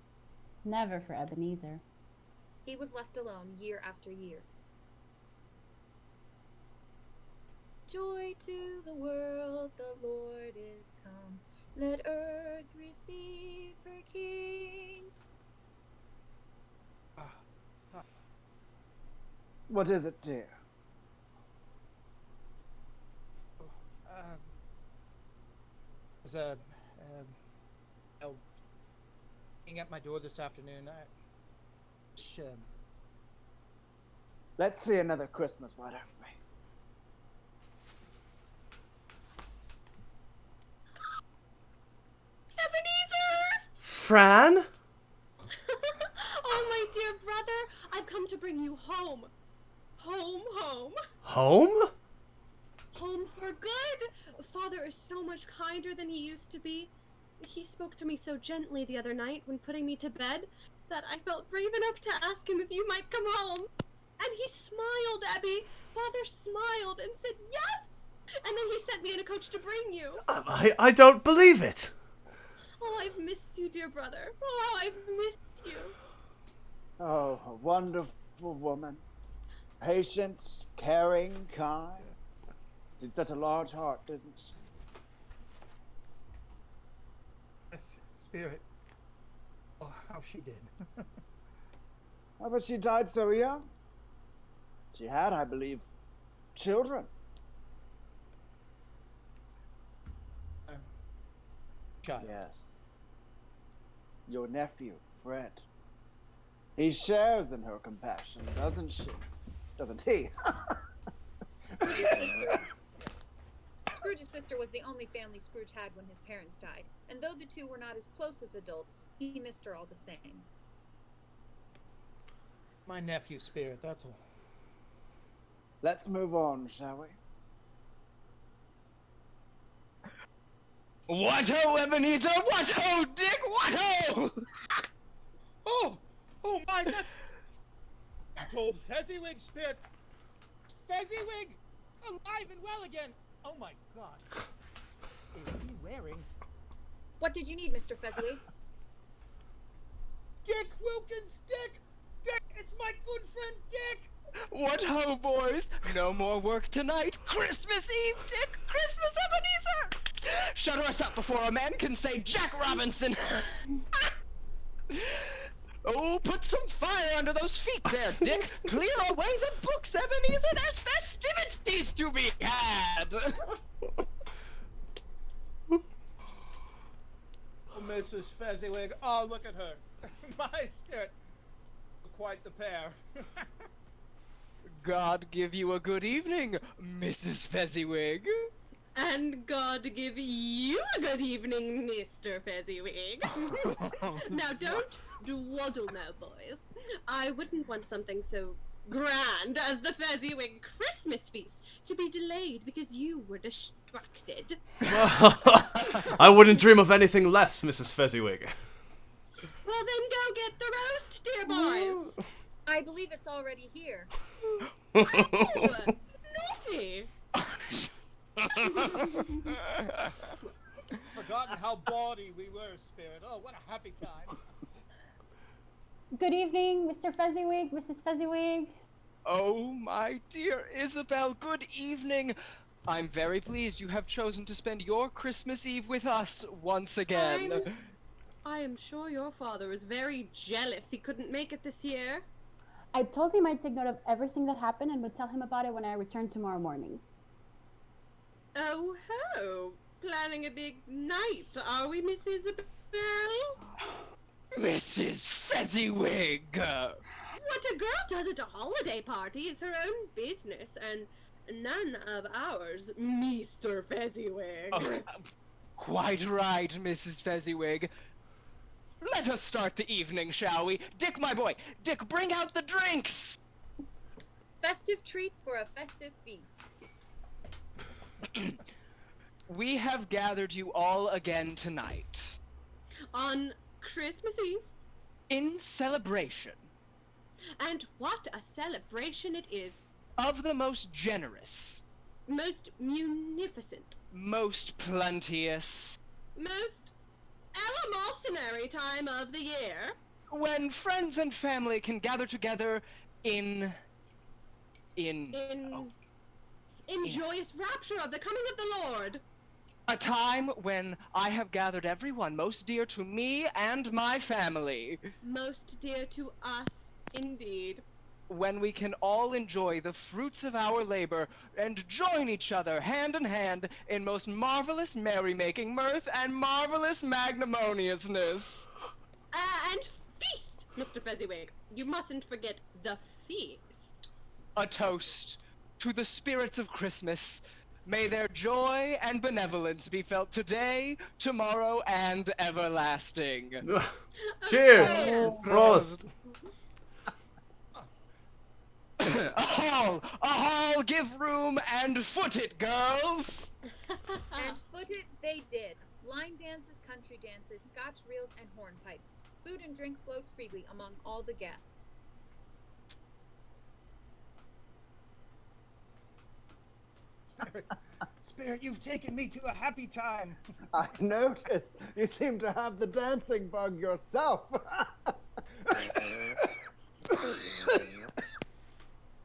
Never for Ebenezer. He was left alone year after year. Joy to the world, the Lord is come. Let earth receive her King. What is it, dear? There's a being at my door this afternoon. Let's see another Christmas, why don't we? Ebenezer! Fran? Oh, my dear brother, I've come to bring you home. Home, home. Home? Home for good. Father is so much kinder than he used to be. He spoke to me so gently the other night when putting me to bed that I felt brave enough to ask him if you might come home. And he smiled, Abby. Father smiled and said yes. And then he sent me in a coach to bring you. I don't believe it. Oh, I've missed you, dear brother. Oh, I've missed you. Oh, a wonderful woman. Patient, caring, kind. She had such a large heart, didn't she? Yes, Spirit. Oh, how she did. Oh, but she died so young. She had, I believe, children. Child. Yes. Your nephew, Fred. He shares in her compassion, doesn't she? Doesn't he? Scrooge's sister was the only family Scrooge had when his parents died, and though the two were not as close as adults, he missed her all the same. My nephew, Spirit, that's all. Let's move on, shall we? What ho, Ebenezer! What ho, Dick! What ho! Oh! Oh my, that's... Old Fezziwig, Spirit! Fezziwig! Alive and well again! Oh my god. Is he wearing... What did you need, Mr. Fezziwig? Dick Wilkins! Dick! Dick! It's my good friend Dick! What ho, boys! No more work tonight. Christmas Eve, Dick! Christmas, Ebenezer! Shut us up before a man can say Jack Robinson! Oh, put some fire under those feet there, Dick! Clear away the books, Ebenezer! There's festivities to be had! Oh, Mrs. Fezziwig. Oh, look at her. My Spirit. Quite the pair. God give you a good evening, Mrs. Fezziwig. And God give you a good evening, Mr. Fezziwig. Now don't dawdle now, boys. I wouldn't want something so grand as the Fezziwig Christmas feast to be delayed because you were distracted. I wouldn't dream of anything less, Mrs. Fezziwig. Well then go get the roast, dear boys. I believe it's already here. Oh, naughty. Forgotten how bawdy we were, Spirit. Oh, what a happy time. Good evening, Mr. Fezziwig, Mrs. Fezziwig. Oh, my dear Isabel, good evening. I'm very pleased you have chosen to spend your Christmas Eve with us once again. I am sure your father is very jealous he couldn't make it this year. I told him I'd take note of everything that happened and would tell him about it when I returned tomorrow morning. Oh ho! Planning a big night, are we, Miss Isabel? Mrs. Fezziwig! What a girl does at a holiday party is her own business, and none of ours, Mr. Fezziwig. Oh, quite right, Mrs. Fezziwig. Let us start the evening, shall we? Dick, my boy! Dick, bring out the drinks! Festive treats for a festive feast. We have gathered you all again tonight. On Christmas Eve. In celebration And what a celebration it is. of the most generous, Most munificent, most plenteous, most eleemosynary time of the year. when friends and family can gather together in In Oh. joyous rapture of the coming of the Lord. a time when I have gathered everyone most dear to me and my family, Most dear to us, indeed. when we can all enjoy the fruits of our labor and join each other hand in hand in most marvelous merrymaking, mirth, and marvelous magnanimousness. And feast, Mr. Fezziwig. You mustn't forget the feast. A toast to the spirits of Christmas. May their joy and benevolence be felt today, tomorrow, and everlasting. Cheers! Oh, Prost! A hall, give room and foot it, girls! And foot it they did. Line dances, country dances, Scotch reels, and hornpipes. Food and drink flowed freely among all the guests. Spirit, you've taken me to a happy time. I notice you seem to have the dancing bug yourself.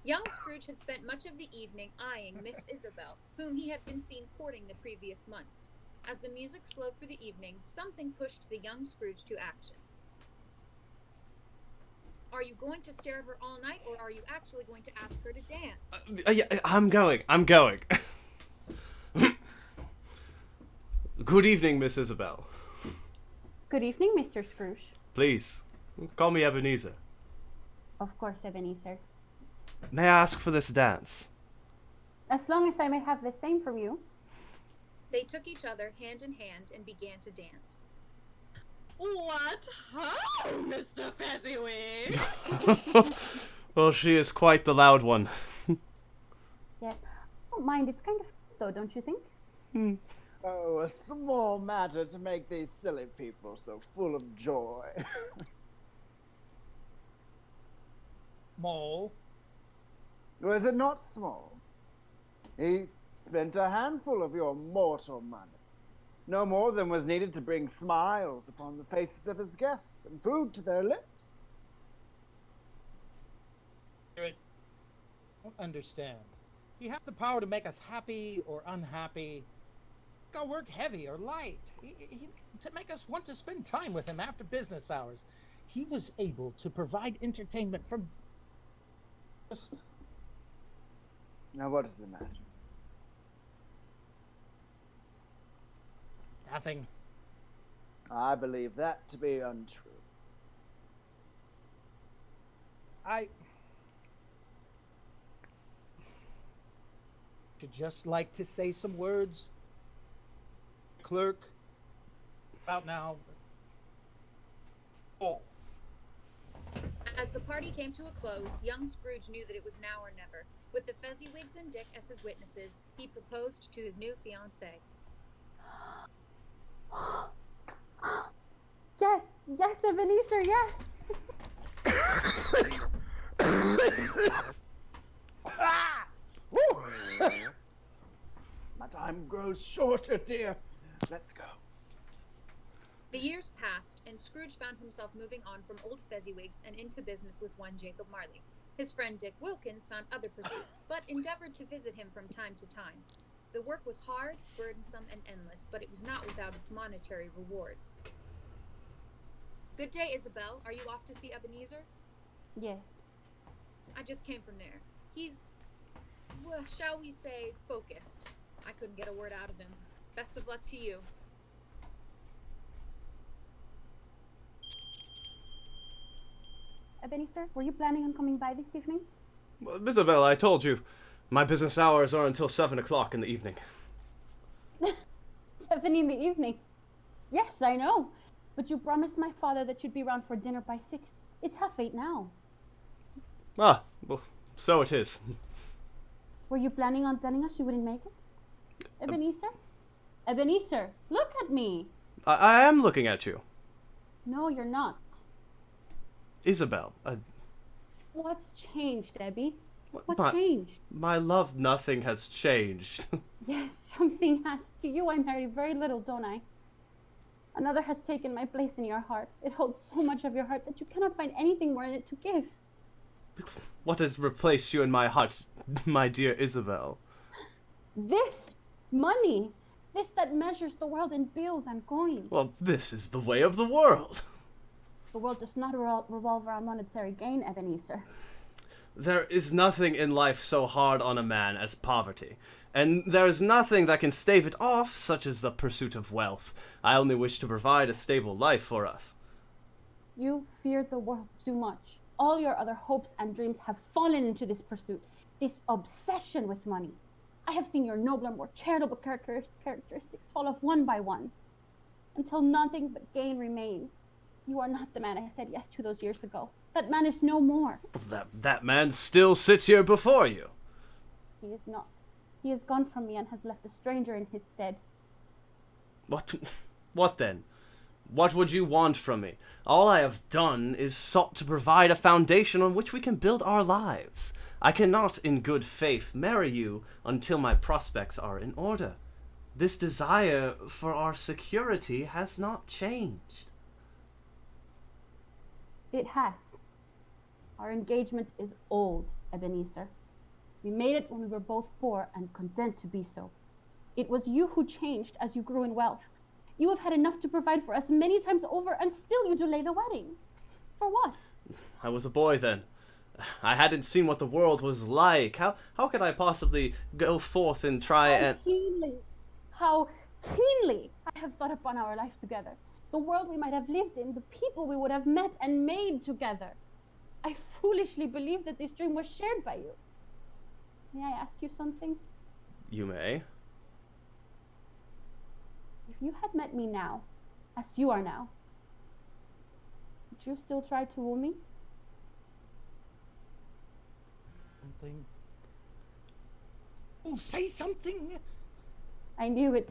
Young Scrooge had spent much of the evening eyeing Miss Isabel, whom he had been seen courting the previous months. As the music slowed for the evening, something pushed the young Scrooge to action. Are you going to stare at her all night, or are you actually going to ask her to dance? Yeah, I'm going. Good evening, Miss Isabel. Good evening, Mr. Scrooge. Please, call me Ebenezer. Of course, Ebenezer. May I ask for this dance? As long as I may have the same from you. They took each other hand in hand and began to dance. What ho, Mr. Fezziwig? Well, she is quite the loud one. Yes. I don't mind. It's kind of though, don't you think? Oh, a small matter to make these silly people so full of joy. Mole. Was it not small? He spent a handful of your mortal money. No more than was needed to bring smiles upon the faces of his guests and food to their lips. Spirit, I don't understand. You have the power to make us happy or unhappy. Go work heavy or light. To make us want to spend time with him after business hours. He was able to provide entertainment from just Now, what is the matter? nothing. I believe that to be untrue. I should just like to say some words. Clerk, about now. Oh. As the party came to a close, young Scrooge knew that it was now or never. With the Fezziwigs and Dick as his witnesses, he proposed to his new fiancée. Yes, yes, Ebenezer, yes. Ah! Woo! My time grows shorter, dear. Let's go. The years passed, and Scrooge found himself moving on from old Fezziwigs and into business with one Jacob Marley. His friend Dick Wilkins found other pursuits, but endeavored to visit him from time to time. The work was hard, burdensome, and endless, but it was not without its monetary rewards. Good day, Isabel. Are you off to see Ebenezer? Yes. I just came from there. He's, well, shall we say, focused. I couldn't get a word out of him. Best of luck to you. Ebenezer, were you planning on coming by this evening? Well, Isabel, I told you. My business hours are until 7 o'clock in the evening. 7 in the evening. Yes, I know. But you promised my father that you'd be around for dinner by 6. It's 7:30 now. Ah, well, so it is. Were you planning on telling us you wouldn't make it? Ebenezer? Ebenezer, look at me. I am looking at you. No, you're not. Isabel, What's changed, Debbie? What my, changed? my love, nothing has changed. Yes, something has. To you, I married very little, don't I? Another has taken my place in your heart. It holds so much of your heart that you cannot find anything more in it to give. What has replaced you in my heart, my dear Isabel? This money. This that measures the world in bills and coins. Well, this is the way of the world. The world does not revolve around monetary gain, Ebenezer. There is nothing in life so hard on a man as poverty, and there is nothing that can stave it off, such as the pursuit of wealth. I only wish to provide a stable life for us. You fear the world too much. All your other hopes and dreams have fallen into this pursuit, this obsession with money. I have seen your nobler, more charitable characteristics fall off one by one, until nothing but gain remains. You are not the man I said yes to those years ago. That man is no more. That man still sits here before you. He is not. He has gone from me and has left a stranger in his stead. What then? What would you want from me? All I have done is sought to provide a foundation on which we can build our lives. I cannot, in good faith, marry you until my prospects are in order. This desire for our security has not changed. It has. Our engagement is old, Ebenezer. We made it when we were both poor and content to be so. It was you who changed as you grew in wealth. You have had enough to provide for us many times over, and still you delay the wedding. For what? I was a boy then. I hadn't seen what the world was like. How could I possibly go forth and try How keenly I have thought upon our life together. The world we might have lived in, the people we would have met and made together. I foolishly believed that this dream was shared by you. May I ask you something? You may. If you had met me now, as you are now, would you still try to woo me? Something. Oh, say something. I knew it.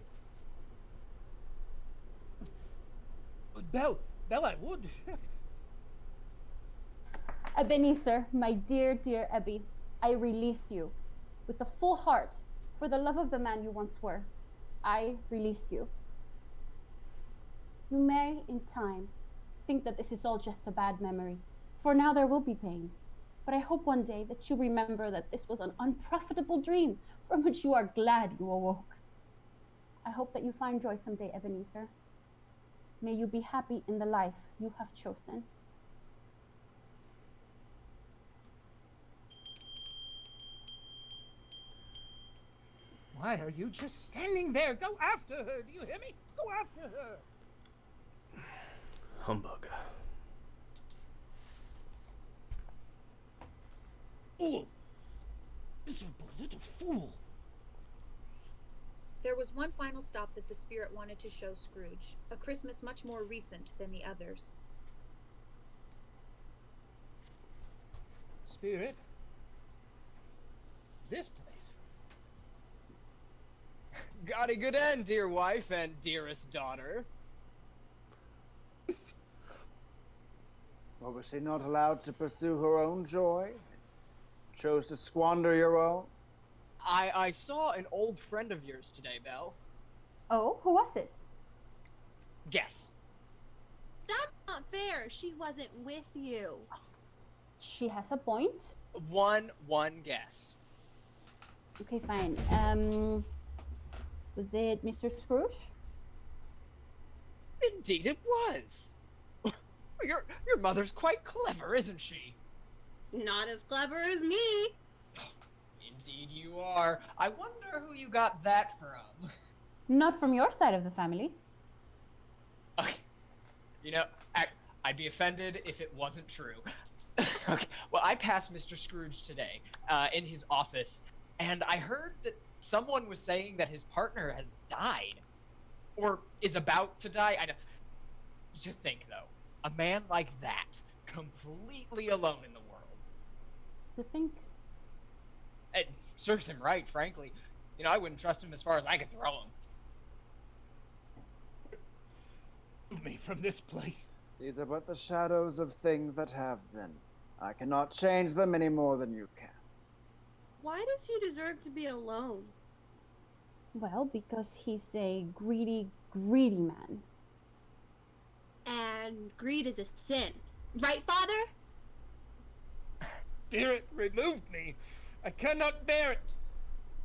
Belle, I would. Ebenezer, my dear, dear Ebby, I release you. With a full heart, for the love of the man you once were, I release you. You may, in time, think that this is all just a bad memory, for now there will be pain. But I hope one day that you remember that this was an unprofitable dream from which you are glad you awoke. I hope that you find joy someday, Ebenezer. May you be happy in the life you have chosen. Why are you just standing there? Go after her. Do you hear me? Go after her. Humbug. Fool. Miserable little fool. There was one final stop that the spirit wanted to show Scrooge, a Christmas much more recent than the others. Spirit? This place. Got a good end, dear wife and dearest daughter. Or was she not allowed to pursue her own joy? Chose to squander your own? I saw an old friend of yours today, Belle. Oh, who was it? Guess. That's not fair. She wasn't with you. She has a point. One guess. Okay, fine. Was it Mr. Scrooge? Indeed it was. Your mother's quite clever, isn't she? Not as clever as me. Indeed you are. I wonder who you got that from. Not from your side of the family. Okay. You know, I'd be offended if it wasn't true. Okay. Well, I passed Mr. Scrooge today in his office, and I heard that someone was saying that his partner has died, or is about to die. To think, though, a man like that, completely alone in the world. To think. It serves him right, frankly. I wouldn't trust him as far as I could throw him. Move me from this place. These are but the shadows of things that have been. I cannot change them any more than you can. Why does he deserve to be alone? Well, because he's a greedy, greedy man. And greed is a sin. Right, Father? Spirit, remove me. I cannot bear it.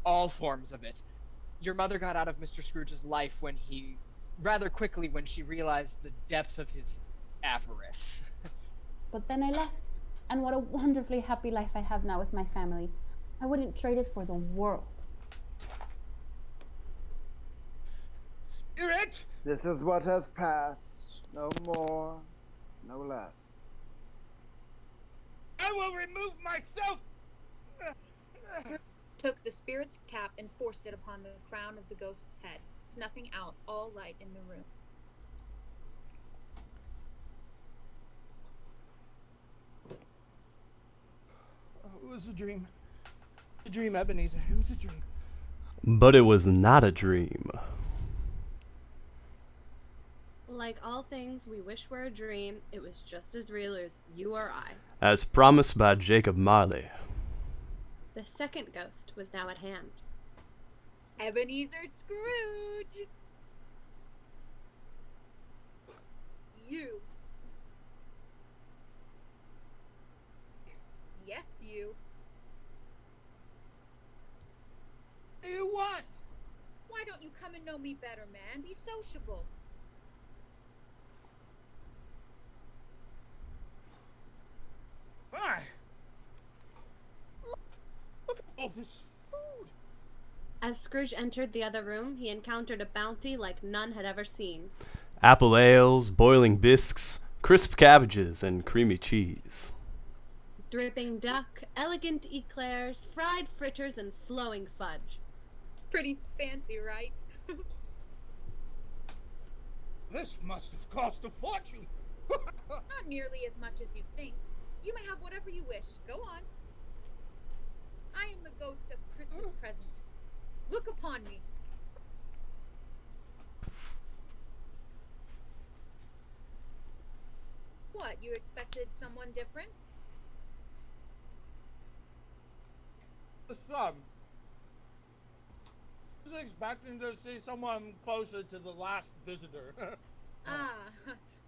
All forms of it. Your mother got out of Mr. Scrooge's life rather quickly when she realized the depth of his avarice. But then I left. And what a wonderfully happy life I have now with my family. I wouldn't trade it for the world. Spirit! This is what has passed. No more, no less. I will remove myself! Took the spirit's cap and forced it upon the crown of the ghost's head, snuffing out all light in the room. It was a dream. A dream, Ebenezer. It was a dream. But it was not a dream. Like all things we wish were a dream, it was just as real as you or I. As promised by Jacob Marley. The second ghost was now at hand. Ebenezer Scrooge! You. Yes, you. What do you want? Why don't you come and know me better, man? Be sociable. Why? Look at all this food. As Scrooge entered the other room, he encountered a bounty like none had ever seen. Apple ales, boiling bisques, crisp cabbages, and creamy cheese. Dripping duck, elegant eclairs, fried fritters, and flowing fudge. Pretty fancy, right? This must have cost a fortune. Not nearly as much as you think. You may have whatever you wish. Go on. I am the ghost of Christmas present. Look upon me. What, you expected someone different? I was expecting to see someone closer to the last visitor.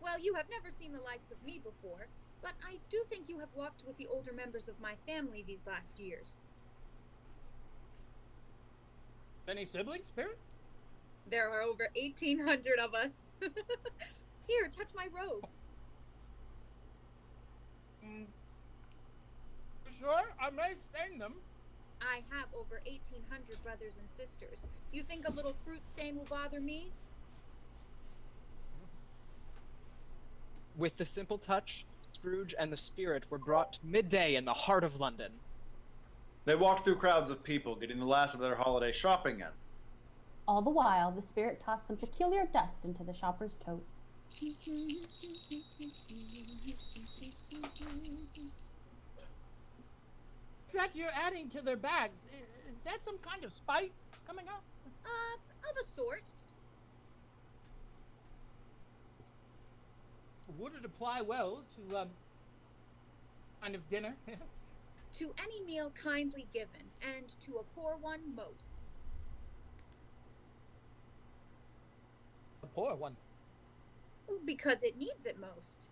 Well, you have never seen the likes of me before, but I do think you have walked with the older members of my family these last years. Any siblings, Spirit? There are over 1,800 of us. Here, touch my robes. Sure, I may stain them. I have over 1,800 brothers and sisters. You think a little fruit stain will bother me? With the simple touch, Scrooge and the spirit were brought midday in the heart of London. They walked through crowds of people, getting the last of their holiday shopping in. All the while, the spirit tossed some peculiar dust into the shoppers' totes. That you're adding to their bags. Is that some kind of spice coming up? Of a sort. Would it apply well to, kind of dinner? To any meal kindly given, and to a poor one most. A poor one. Because it needs it most.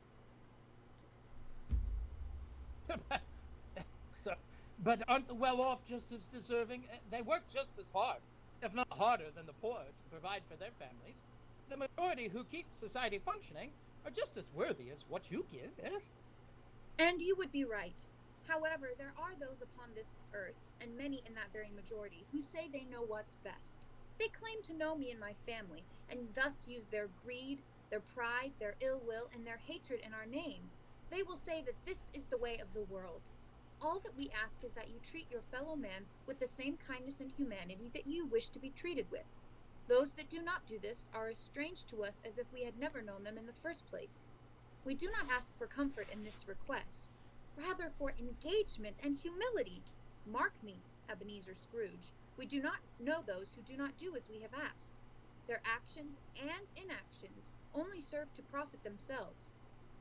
But aren't the well-off just as deserving? They work just as hard, if not harder than the poor, to provide for their families. The majority who keep society functioning are just as worthy as what you give, yes? And you would be right. However, there are those upon this earth, and many in that very majority, who say they know what's best. They claim to know me and my family, and thus use their greed, their pride, their ill will, and their hatred in our name. They will say that this is the way of the world. All that we ask is that you treat your fellow man with the same kindness and humanity that you wish to be treated with. Those that do not do this are as strange to us as if we had never known them in the first place. We do not ask for comfort in this request, rather for engagement and humility. Mark me, Ebenezer Scrooge, we do not know those who do not do as we have asked. Their actions and inactions only serve to profit themselves.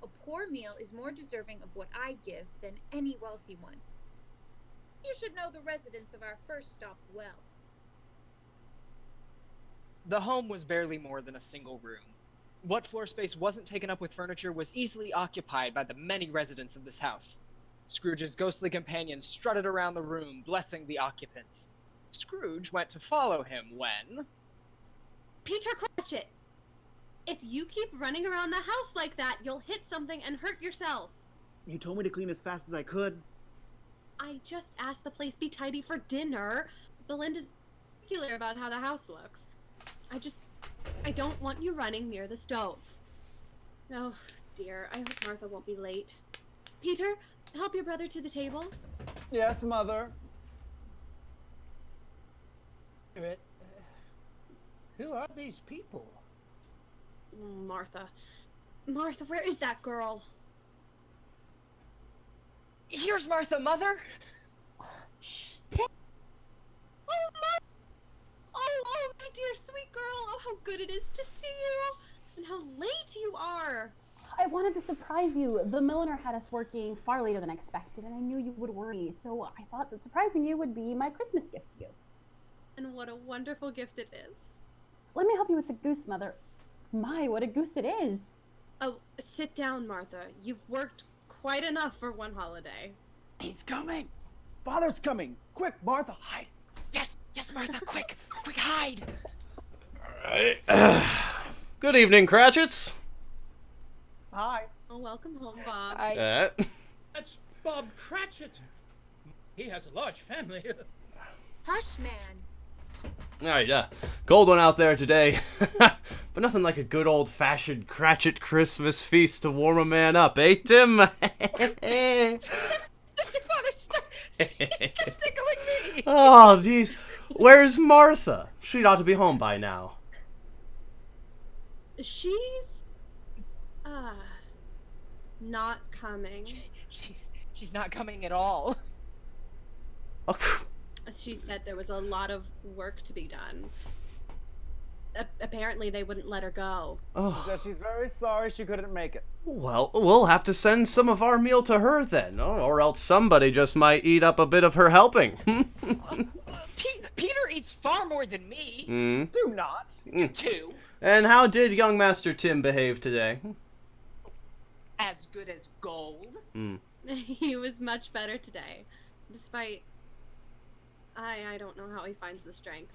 A poor meal is more deserving of what I give than any wealthy one. You should know the residents of our first stop well. The home was barely more than a single room. What floor space wasn't taken up with furniture was easily occupied by the many residents of this house. Scrooge's ghostly companion strutted around the room, blessing the occupants. Scrooge went to follow him when... Peter Cratchit! If you keep running around the house like that, you'll hit something and hurt yourself. You told me to clean as fast as I could. I just asked the place be tidy for dinner. Belinda's particular about how the house looks. I don't want you running near the stove. Oh, dear. I hope Martha won't be late. Peter, help your brother to the table. Yes, Mother. Who are these people? Martha. Martha, where is that girl? Here's Martha, Mother! Oh, my dear sweet girl. Oh, how good it is to see you. And how late you are. I wanted to surprise you. The milliner had us working far later than expected, and I knew you would worry, so I thought that surprising you would be my Christmas gift to you. And what a wonderful gift it is. Let me help you with the goose, Mother. My, what a goose it is. Oh, sit down, Martha. You've worked quite enough for one holiday. He's coming! Father's coming! Quick, Martha, hide! Yes, Martha, quick, hide! Alright. Good evening, Cratchits. Hi. Oh, welcome home, Bob. That's Bob Cratchit. He has a large family. Hush, man. Alright, cold one out there today. But nothing like a good old-fashioned Cratchit Christmas feast to warm a man up, eh, Tim? Father, stop tickling me! Oh, jeez. Where's Martha? She'd ought to be home by now. She's... not coming. She's not coming at all. Oh, She said there was a lot of work to be done. Apparently they wouldn't let her go. She said she's very sorry she couldn't make it. well, we'll have to send some of our meal to her then, or else somebody just might eat up a bit of her helping. Peter eats far more than me. Do not. Too. And how did young Master Tim behave today? As good as gold. He was much better today. Despite... I don't know how he finds the strength.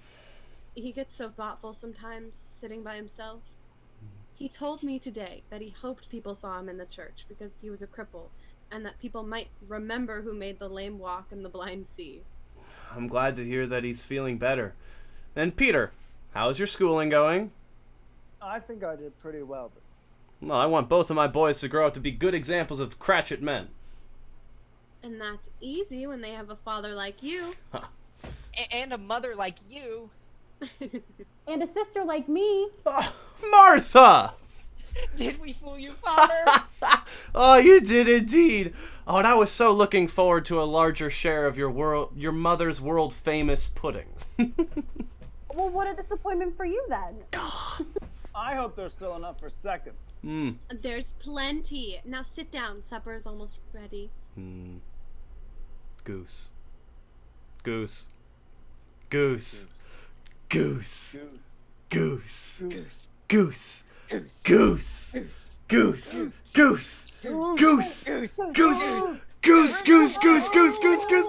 He gets so thoughtful sometimes, sitting by himself. He told me today that he hoped people saw him in the church because he was a cripple, and that people might remember who made the lame walk and the blind see. I'm glad to hear that he's feeling better. And Peter, how's your schooling going? I think I did pretty well this. Well, I want both of my boys to grow up to be good examples of Cratchit men. And that's easy when they have a father like you. And a mother like you. And a sister like me. Oh, Martha! Did we fool you, Father? Oh, you did indeed. Oh, and I was so looking forward to a larger share of your mother's world-famous pudding. Well, what a disappointment for you then. I hope there's still enough for seconds. There's plenty. Now sit down. Supper is almost ready. Goose. Goose. Goose. Goose. Goose. Goose. Goose. Goose. Goose. Goose. Goose. Goose. Goose.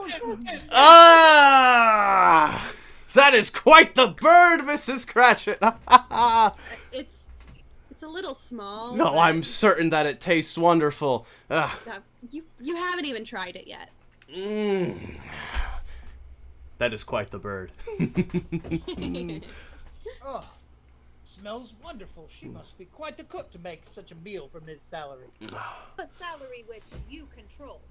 Ah! That is quite the bird, Mrs. Cratchit. It's a little small. No, but, I'm certain that it tastes wonderful. you haven't even tried it yet. That is quite the bird. Oh, smells wonderful. She must be quite the cook to make such a meal from his salary. A salary which you control.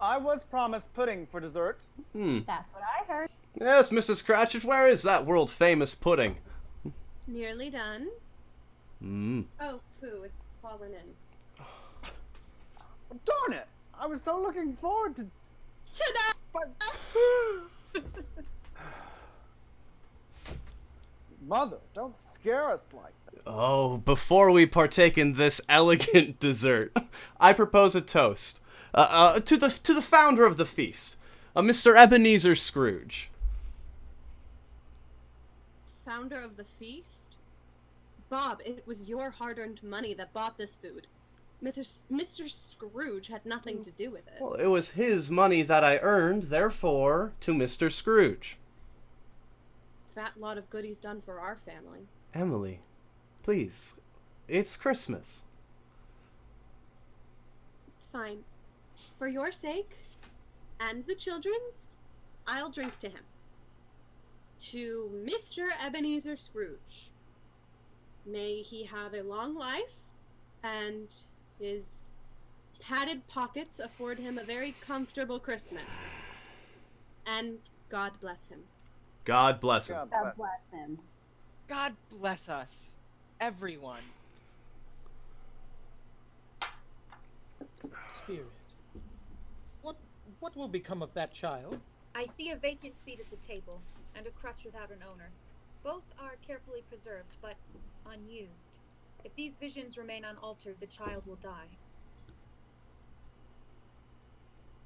I was promised pudding for dessert. That's what I heard. Yes, Mrs. Cratchit, where is that world-famous pudding? Nearly done. Mmm. Oh, poo, it's fallen in. Darn it! I was so looking forward to that! Mother, don't scare us like that. Oh, before we partake in this elegant dessert, I propose a toast to the founder of the feast, Mr. Ebenezer Scrooge. Founder of the feast? Bob, it was your hard-earned money that bought this food. Mr. Scrooge had nothing to do with it. Well, it was his money that I earned, therefore, to Mr. Scrooge. Fat lot of goodies done for our family. Emily, please, it's Christmas. Fine. For your sake, and the children's, I'll drink to him. To Mr. Ebenezer Scrooge. May he have a long life, and his padded pockets afford him a very comfortable Christmas. And God bless him. God bless him. God bless him. God bless us, everyone. Spirit, what will become of that child? I see a vacant seat at the table, and a crutch without an owner. Both are carefully preserved, but unused. If these visions remain unaltered, the child will die.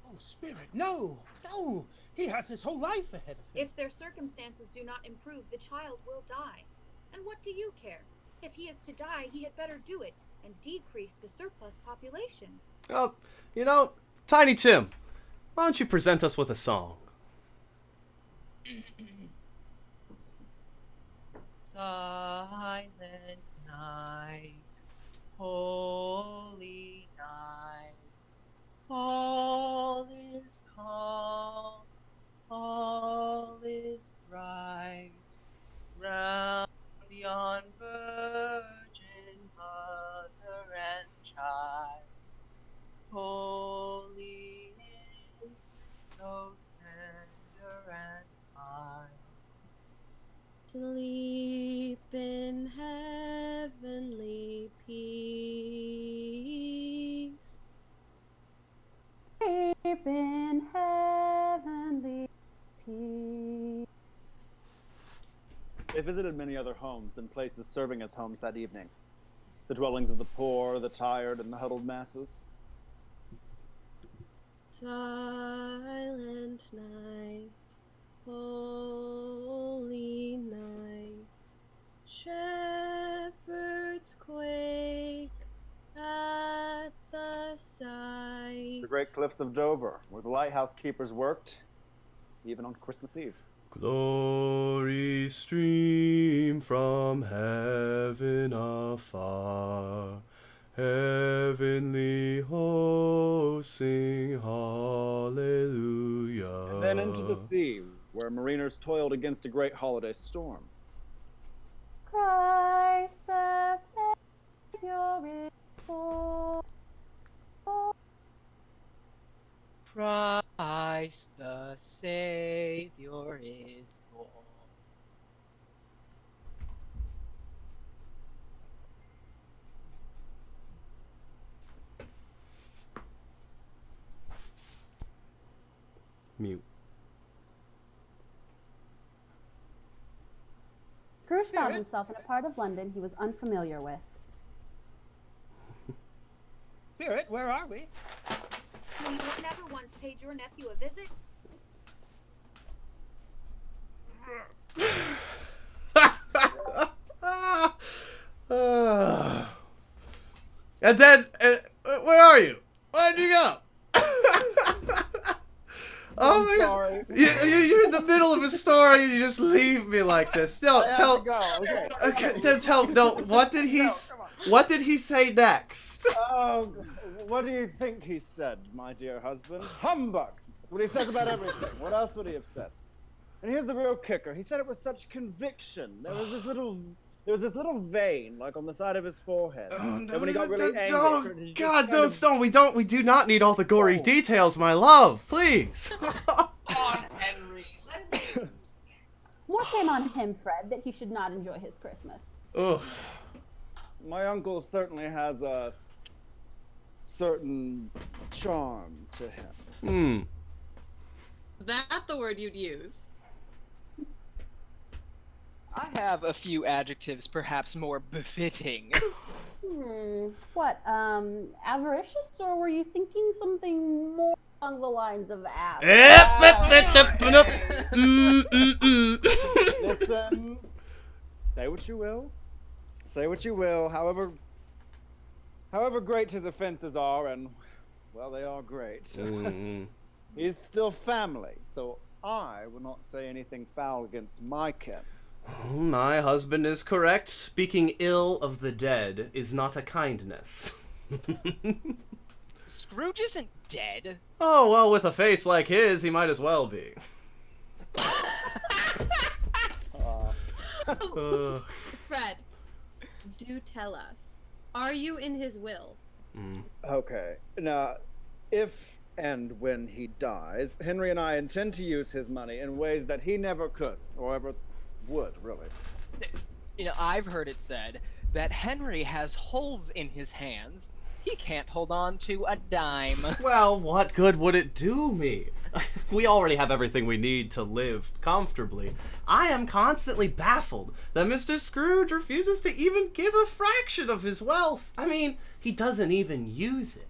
Oh, Spirit, no! No! He has his whole life ahead of him. If their circumstances do not improve, the child will die. And what do you care? If he is to die, he had better do it, and decrease the surplus population. Oh, you know, Tiny Tim, why don't you present us with a song? Silent night, holy night, all is calm, all is bright, round yon virgin mother and child, holy is so tender and mild. Sleep in heavenly peace. Sleep in heavenly peace. They visited many other homes and places serving as homes that evening. The dwellings of the poor, the tired, and the huddled masses. Silent night, holy night, shepherds quake at the sight. The great cliffs of Dover, where the lighthouse keepers worked, even on Christmas Eve. Glory stream from heaven afar, heavenly hosts sing hallelujah. And then into the sea, where mariners toiled against a great holiday storm. Christ the Savior is born. Christ the Savior is born. Mute. Scrooge found Spirit? himself in a part of London he was unfamiliar with. Spirit, where are we? You have never once paid your nephew a visit? And then, where are you? Where'd you go? Oh I'm my sorry. God. You're in the middle of a story and you just leave me like this. No, I have tell. to go. Okay. Okay, then tell. No, what did he? What did he say next? Oh, what do you think he said, my dear husband? Humbug! That's what he says about everything. What else would he have said? And here's the real kicker. He said it with such conviction. There was this little there was this little vein, like on the side of his forehead. Oh, and when he got really angry, oh, it turned into God, just no, kind we do not need all the gory Oh. details, my love, please. On Henry. What came on him, Fred, that he should not enjoy his Christmas? Ugh. My uncle certainly has a certain charm to him. That the word you'd use. I have a few adjectives perhaps more befitting. What, avaricious, or were you thinking something more along the lines of ass? Listen, say what you will. Say what you will. However great his offenses are, and, well, they are great. He's still family, so I will not say anything foul against my kin. My husband is correct. Speaking ill of the dead is not a kindness. Scrooge isn't dead. Oh, well, with a face like his, he might as well be. Fred, do tell us. Are you in his will? Okay. Now, if and when he dies, Henry and I intend to use his money in ways that he never could, or ever would, really. You know, I've heard it said that Henry has holes in his hands. He can't hold on to a dime. Well, what good would it do me? We already have everything we need to live comfortably. I am constantly baffled that Mr. Scrooge refuses to even give a fraction of his wealth. I mean, he doesn't even use it.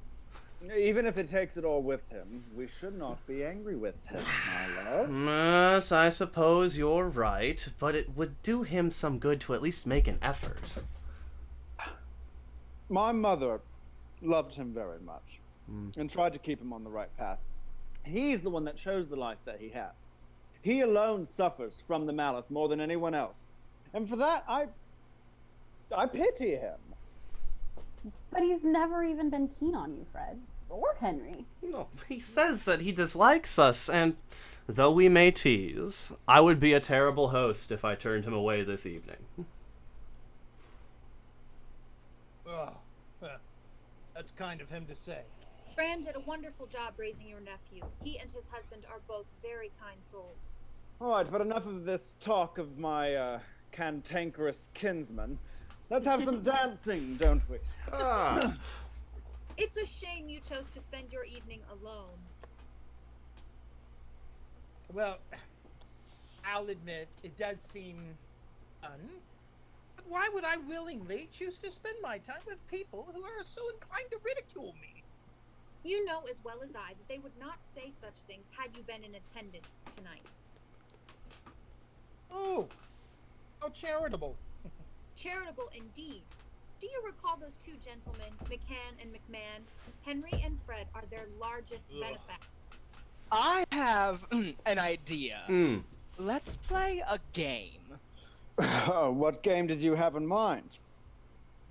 Even if it takes it all with him, we should not be angry with him, my love. Yes, I suppose you're right, but it would do him some good to at least make an effort. My mother loved him very much and tried to keep him on the right path. He's the one that chose the life that he has. He alone suffers from the malice more than anyone else. And for that, I pity him. But he's never even been keen on you, Fred. Or Henry. No, he says that he dislikes us, and though we may tease, I would be a terrible host if I turned him away this evening. Oh, that's kind of him to say. Fran did a wonderful job raising your nephew. He and his husband are both very kind souls. All right, but enough of this talk of my cantankerous kinsman. Let's have some dancing, don't we? It's a shame you chose to spend your evening alone. Well, I'll admit, it does seem fun. But why would I willingly choose to spend my time with people who are so inclined to ridicule me? You know as well as I that they would not say such things had you been in attendance tonight. Oh, how charitable. Charitable indeed. Do you recall those two gentlemen, McCann and McMahon? Henry and Fred are their largest benefactors. I have an idea. Let's play a game. What game did you have in mind?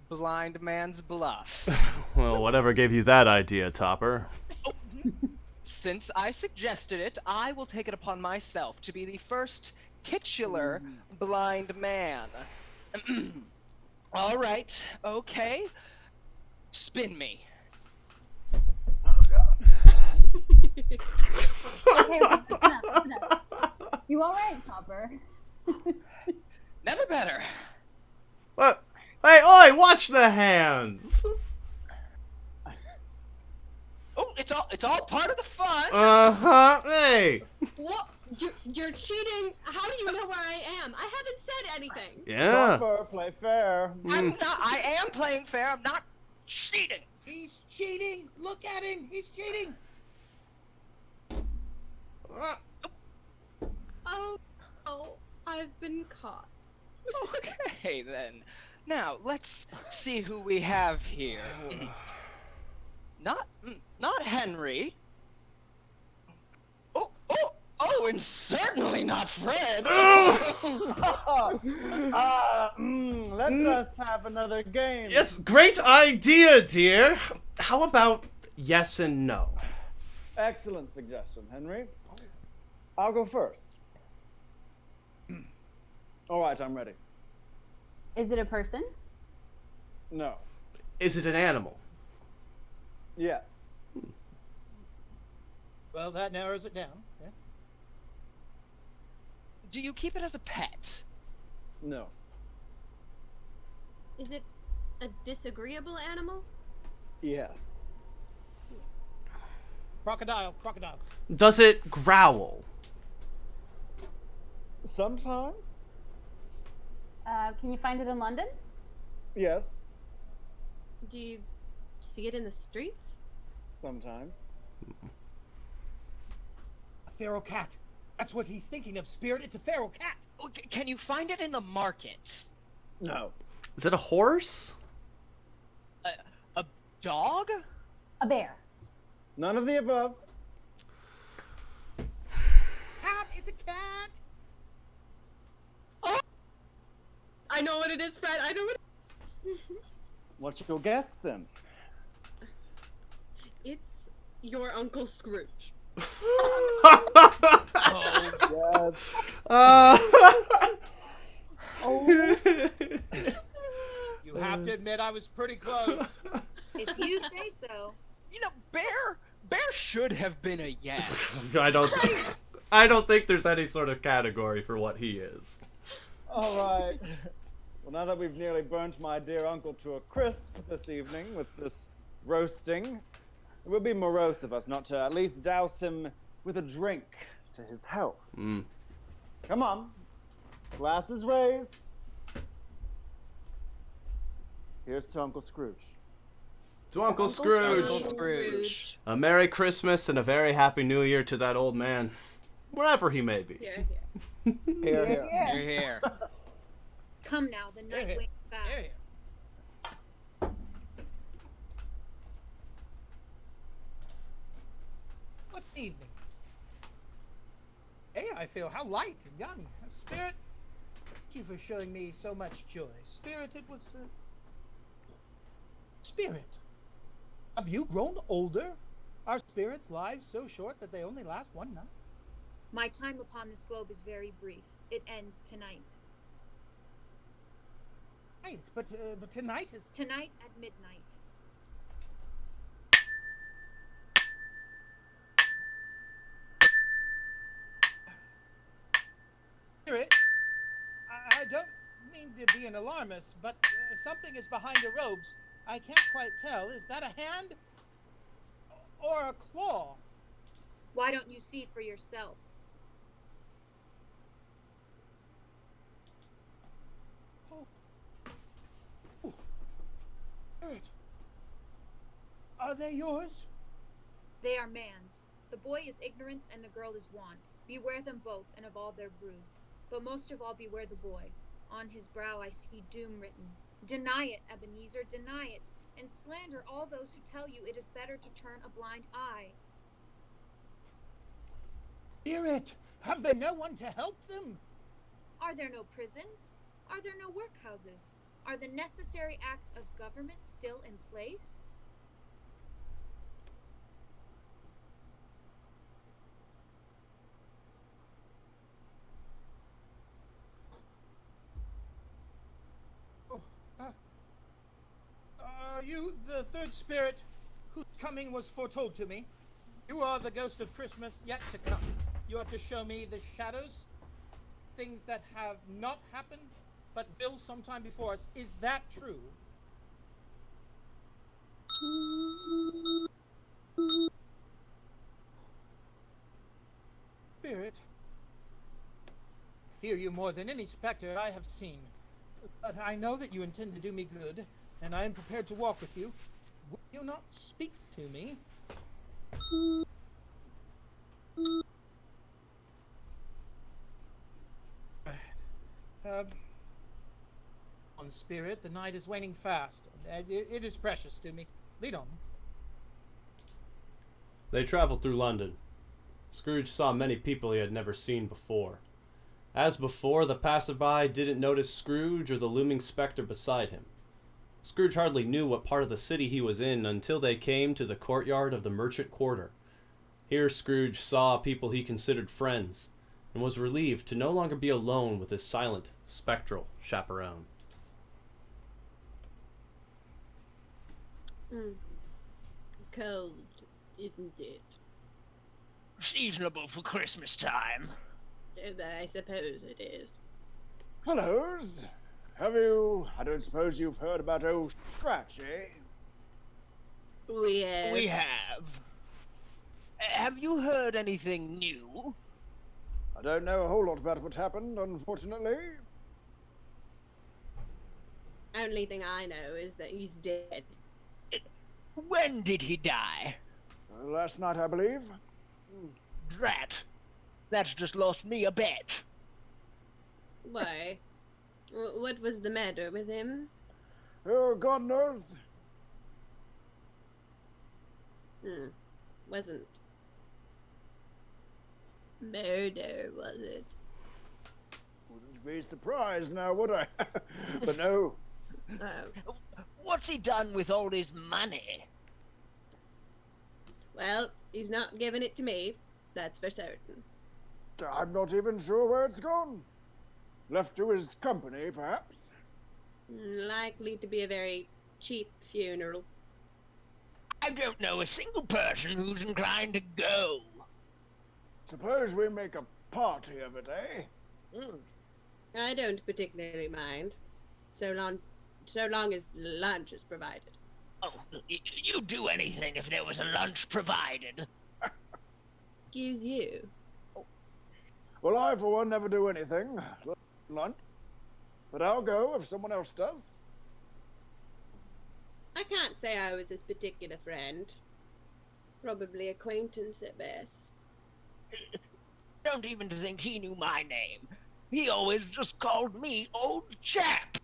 Blind Man's Bluff. Well, whatever gave you that idea, Topper? Since I suggested it, I will take it upon myself to be the first titular blind man. All right, okay. Spin me. Okay, enough. You alright, Topper? Never better. What? Hey, oi, watch the hands! Oh, it's all part of the fun. Uh-huh, hey! What? You're cheating? How do you know where I am? I haven't said anything. Yeah. Topper, play fair. I am playing fair. I'm not cheating. He's cheating! Look at him! He's cheating! Oh, I've been caught. Okay, then. Now, let's see who we have here. Not Henry. Oh, and certainly not Fred. Let us have another game. Yes, great idea, dear. How about yes and no? Excellent suggestion, Henry. I'll go first. All right, I'm ready. Is it a person? No. Is it an animal? Yes. Well, that narrows it down. Yeah. Do you keep it as a pet? No. Is it a disagreeable animal? Yes. Crocodile. Crocodile. Does it growl? Sometimes? Can you find it in London? Yes. Do you see it in the streets? Sometimes. A feral cat. That's what he's thinking of, Spirit. It's a feral cat. Oh, can you find it in the market? No. Is it a horse? A dog? A bear. None of the above. Cat. It's a cat. I know what it is, Fred. I know what. What's your guess then? It's your Uncle Scrooge. Oh, Yes. You have to admit I was pretty close. If you say so. you know, Bear should have been a yes. I don't think there's any sort of category for what he is. All right. Well, now that we've nearly burnt my dear uncle to a crisp this evening with this roasting, it would be morose of us not to at least douse him with a drink to his health. Come on. Glasses raised. Here's to Uncle Scrooge. To Uncle Scrooge. Uncle Scrooge. A Merry Christmas and a very Happy New Year to that old man, wherever he may be. Here, here. Here, here. Here, here. Come now, the night Yeah. wanes fast. Yeah. What an evening. Hey, I feel how light and young. Spirit, thank you for showing me so much joy. Spirit, it was... Spirit, have you grown older? Are spirits' lives so short that they only last one night? My time upon this globe is very brief. It ends tonight. Right, but tonight is... Tonight at midnight. Spirit, I don't mean to be an alarmist, but something is behind the robes. I can't quite tell. Is that a hand? Or a claw? Why don't you see for yourself? Spirit, are they yours? They are man's. The boy is ignorance and the girl is want. Beware them both and of all their brood. But most of all beware the boy. On his brow I see doom written. Deny it, Ebenezer, deny it, and slander all those who tell you it is better to turn a blind eye. Spirit, have they no one to help them? Are there no prisons? Are there no workhouses? Are the necessary acts of government still in place? Are you the third spirit whose coming was foretold to me? You are the ghost of Christmas yet to come. You are to show me the shadows, things that have not happened, but will sometime before us. Is that true? Spirit, I fear you more than any specter I have seen. But I know that you intend to do me good, and I am prepared to walk with you. Will you not speak to me? On spirit, the night is waning fast. It is precious to me. Lead on. They traveled through London. Scrooge saw many people he had never seen before. As before, the passerby didn't notice Scrooge or the looming specter beside him. Scrooge hardly knew what part of the city he was in until they came to the courtyard of the merchant quarter. Here Scrooge saw people he considered friends, and was relieved to no longer be alone with his silent, spectral chaperone. Cold, isn't it? Seasonable for Christmas time. I suppose it is. Fellows, I don't suppose you've heard about old Scratch, eh? We have. We have. Have you heard anything new? I don't know a whole lot about what happened, unfortunately. Only thing I know is that he's dead. When did he die? Last night, I believe. Drat. That's just lost me a bet. Why? What was the matter with him? Oh, God knows. Wasn't murder, was it? Wouldn't be surprised now, would I? But no. Oh. What's he done with all his money? Well, he's not giving it to me. That's for certain. I'm not even sure where it's gone. Left to his company, perhaps. Likely to be a very cheap funeral. I don't know a single person who's inclined to go. Suppose we make a party of it, eh? I don't particularly mind, so long as lunch is provided. Oh, you'd do anything if there was a lunch provided. Excuse you. Well, I, for one, never do anything. Lunch. But I'll go if someone else does. I can't say I was his particular friend. Probably acquaintance at best. Don't even think he knew my name. He always just called me old chap.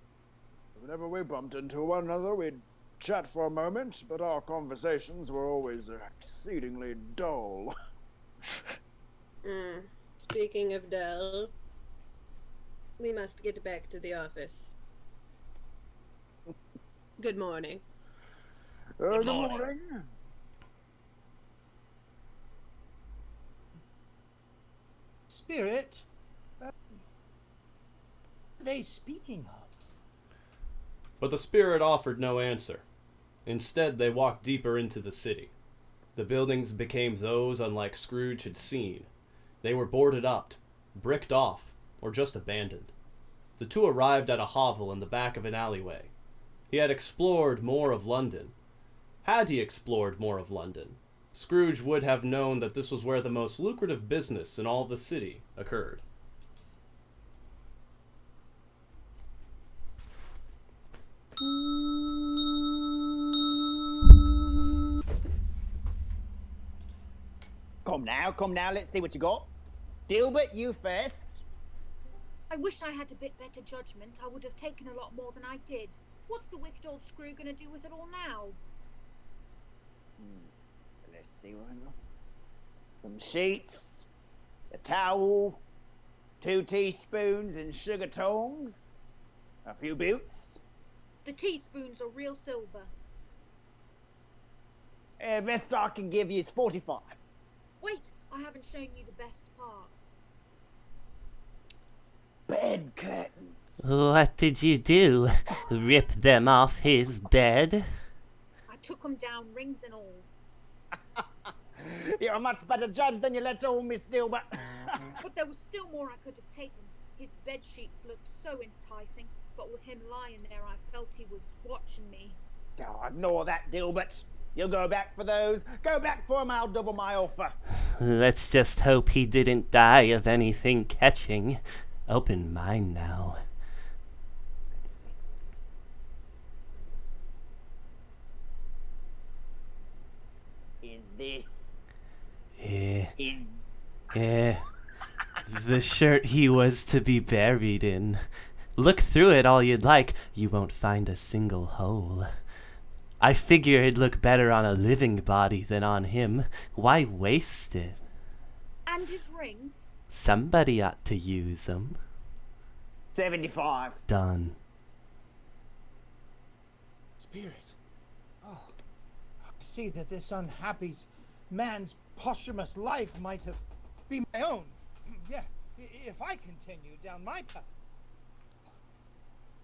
Whenever we bumped into one another, we'd chat for a moment, but our conversations were always exceedingly dull. Speaking of dull, we must get back to the office. Good morning. Good morning. Spirit, what are they speaking of? But the spirit offered no answer. Instead, they walked deeper into the city. The buildings became those unlike Scrooge had seen. They were boarded up, bricked off, or just abandoned. The two arrived at a hovel in the back of an alleyway. He had explored more of London. Had he explored more of London, Scrooge would have known that this was where the most lucrative business in all the city occurred. Come now, let's see what you got. Dilbert, you first. I wish I had a bit better judgment. I would have taken a lot more than I did. What's the wicked old screw gonna do with it all now? Let's see what I got. Some sheets, a towel, 2 teaspoons and sugar tongs, a few boots. The teaspoons are real silver. Best I can give you is 45. Wait, I haven't shown you the best part. Bed curtains. What did you do? Rip them off his bed? I took them down, rings and all. You're a much better judge than you let on, Miss Dilbert. But there was still more I could have taken. His bed sheets looked so enticing, but with him lying there, I felt he was watching me. Oh, ignore that, Dilbert. You'll go back for those. Go back for 'em, I'll double my offer. Let's just hope he didn't die of anything catching. Open mine now. Is this... The shirt he was to be buried in. Look through it all you'd like, you won't find a single hole. I figure it'd look better on a living body than on him. Why waste it? And his rings? Somebody ought to use them. 75. Done. Spirit. Oh, I see that this unhappy man's posthumous life might have been my own. Yeah, if I continue down my path.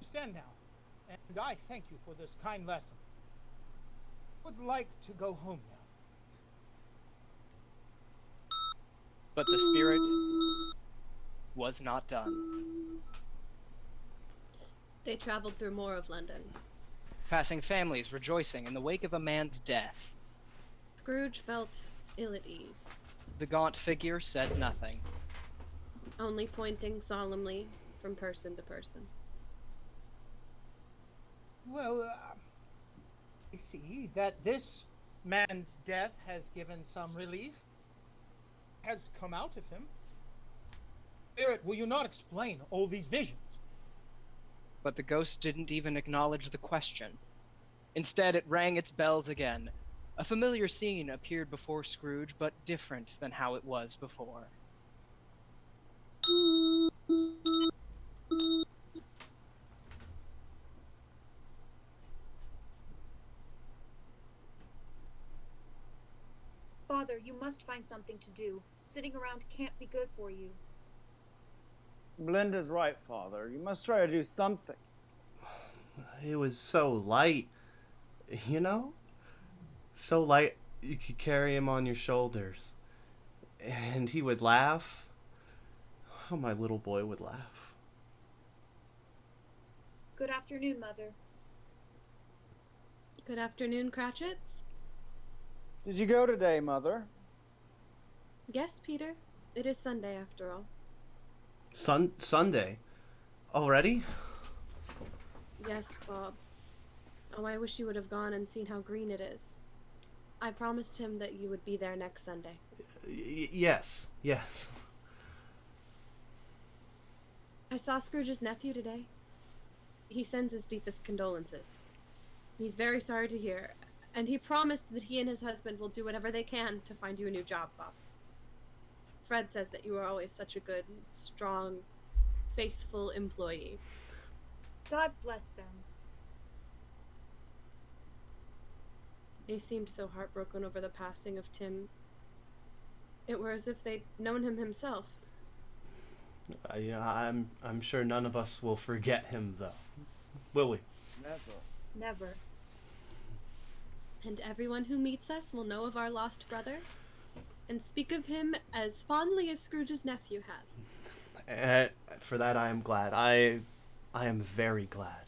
Stand now, and I thank you for this kind lesson. would like to go home now. But the spirit was not done. They traveled through more of London. Passing families rejoicing in the wake of a man's death. Scrooge felt ill at ease, The gaunt figure said nothing. only pointing solemnly from person to person. Well, I see that this man's death has given some relief. Has come out of him. Spirit, will you not explain all these visions? But the ghost didn't even acknowledge the question. Instead, it rang its bells again. A familiar scene appeared before Scrooge, but different than how it was before. Father, you must find something to do. Sitting around can't be good for you. Belinda's right, Father. You must try to do something. It was so light, you know? So light you could carry him on your shoulders. And he would laugh. Oh, my little boy would laugh. Good afternoon, Mother. Good afternoon, Cratchits. Did you go today, Mother? Yes, Peter. It is Sunday after all. Sunday? Already? Yes, Bob. Oh, I wish you would have gone and seen how green it is. I promised him that you would be there next Sunday. Yes. I saw Scrooge's nephew today. He sends his deepest condolences. He's very sorry to hear, and he promised that he and his husband will do whatever they can to find you a new job, Bob. Fred says that you are always such a good, strong, faithful employee. God bless them. They seemed so heartbroken over the passing of Tim. It were as if they'd known him himself. I'm sure none of us will forget him, though. Will we? Never. And everyone who meets us will know of our lost brother, and speak of him as fondly as Scrooge's nephew has. For that I am glad. I am very glad.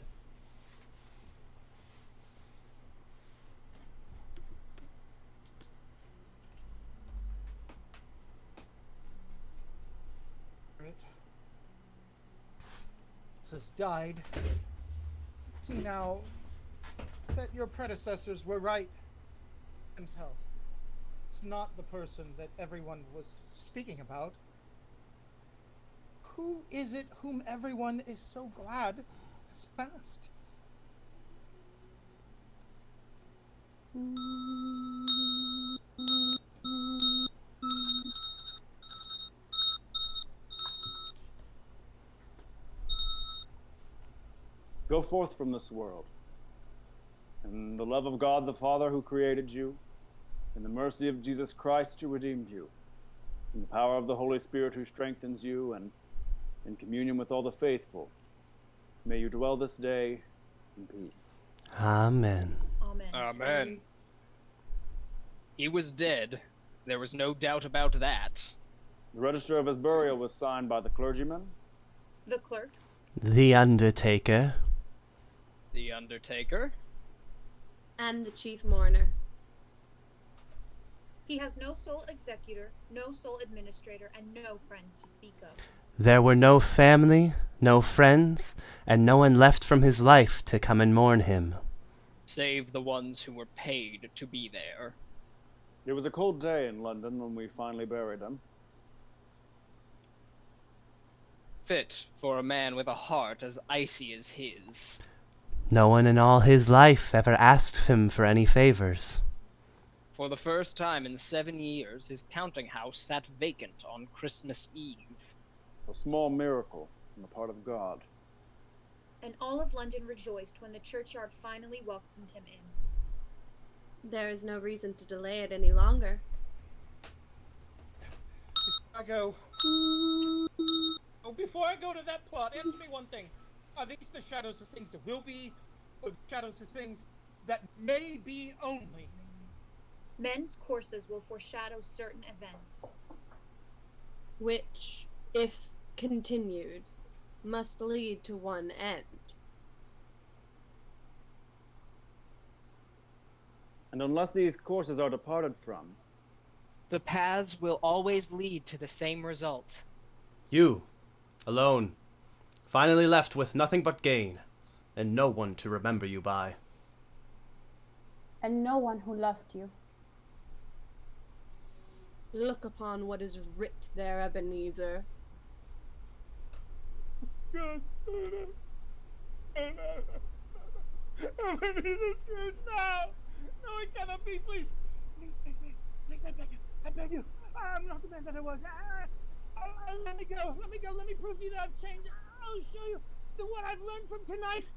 Has died. See now that your predecessors were right. Tim's health. It's not the person that everyone was speaking about. Who is it whom everyone is so glad has passed? Go forth from this world. In the love of God the Father who created you, in the mercy of Jesus Christ who redeemed you, in the power of the Holy Spirit who strengthens you, and in communion with all the faithful, may you dwell this day in peace. Amen. Amen. Amen. He was dead. There was no doubt about that. The register of his burial was signed by the clergyman, The clerk. The Undertaker. The Undertaker. And the chief mourner. He has no sole executor, no sole administrator, and no friends to speak of. There were no family, no friends, and no one left from his life to come and mourn him. Save the ones who were paid to be there. It was a cold day in London when we finally buried him. Fit for a man with a heart as icy as his. No one in all his life ever asked him for any favors. For the first time in 7 years, his counting house sat vacant on Christmas Eve. A small miracle on the part of God. And all of London rejoiced when the churchyard finally welcomed him in. There is no reason to delay it any longer. I go. Oh, before I go to that plot, answer me one thing. Are these the shadows of things that will be, or the shadows of things that may be only. Men's courses will foreshadow certain events. Which, if continued, must lead to one end. And unless these courses are departed from, The paths will always lead to the same result. You, alone, finally left with nothing but gain, and no one to remember you by. And no one who loved you. Look upon what is writ there, Ebenezer. God, Ebenezer Scrooge, no! No, it cannot be, please! Please, I beg you, I'm not the man that I was. Let me go, let me prove to you that I've changed. I'll show you what I've learned from tonight.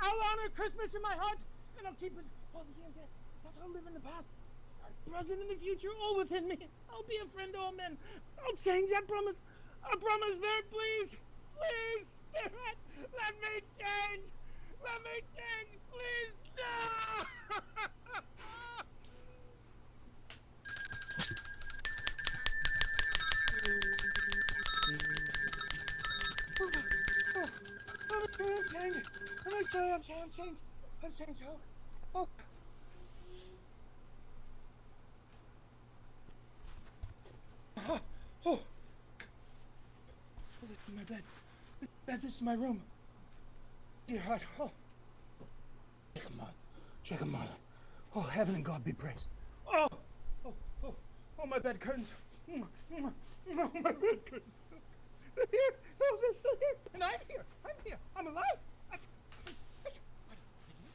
I'll honor Christmas in my heart, and I'll keep it all the year, yes. I'll live in the past, present, and the future, all within me. I'll be a friend to all men. I'll change, I promise. Spirit, please. Please, Spirit, let me change. Let me change, please. No! I've changed. Oh. Oh. This is my bed. This is my room. Dear heart. Oh. Jacob Marley. Oh, heaven and God be praised. Oh, my bed curtains. My bed curtains. They're here. Oh, they're still here. And I'm here. I'm alive. I don't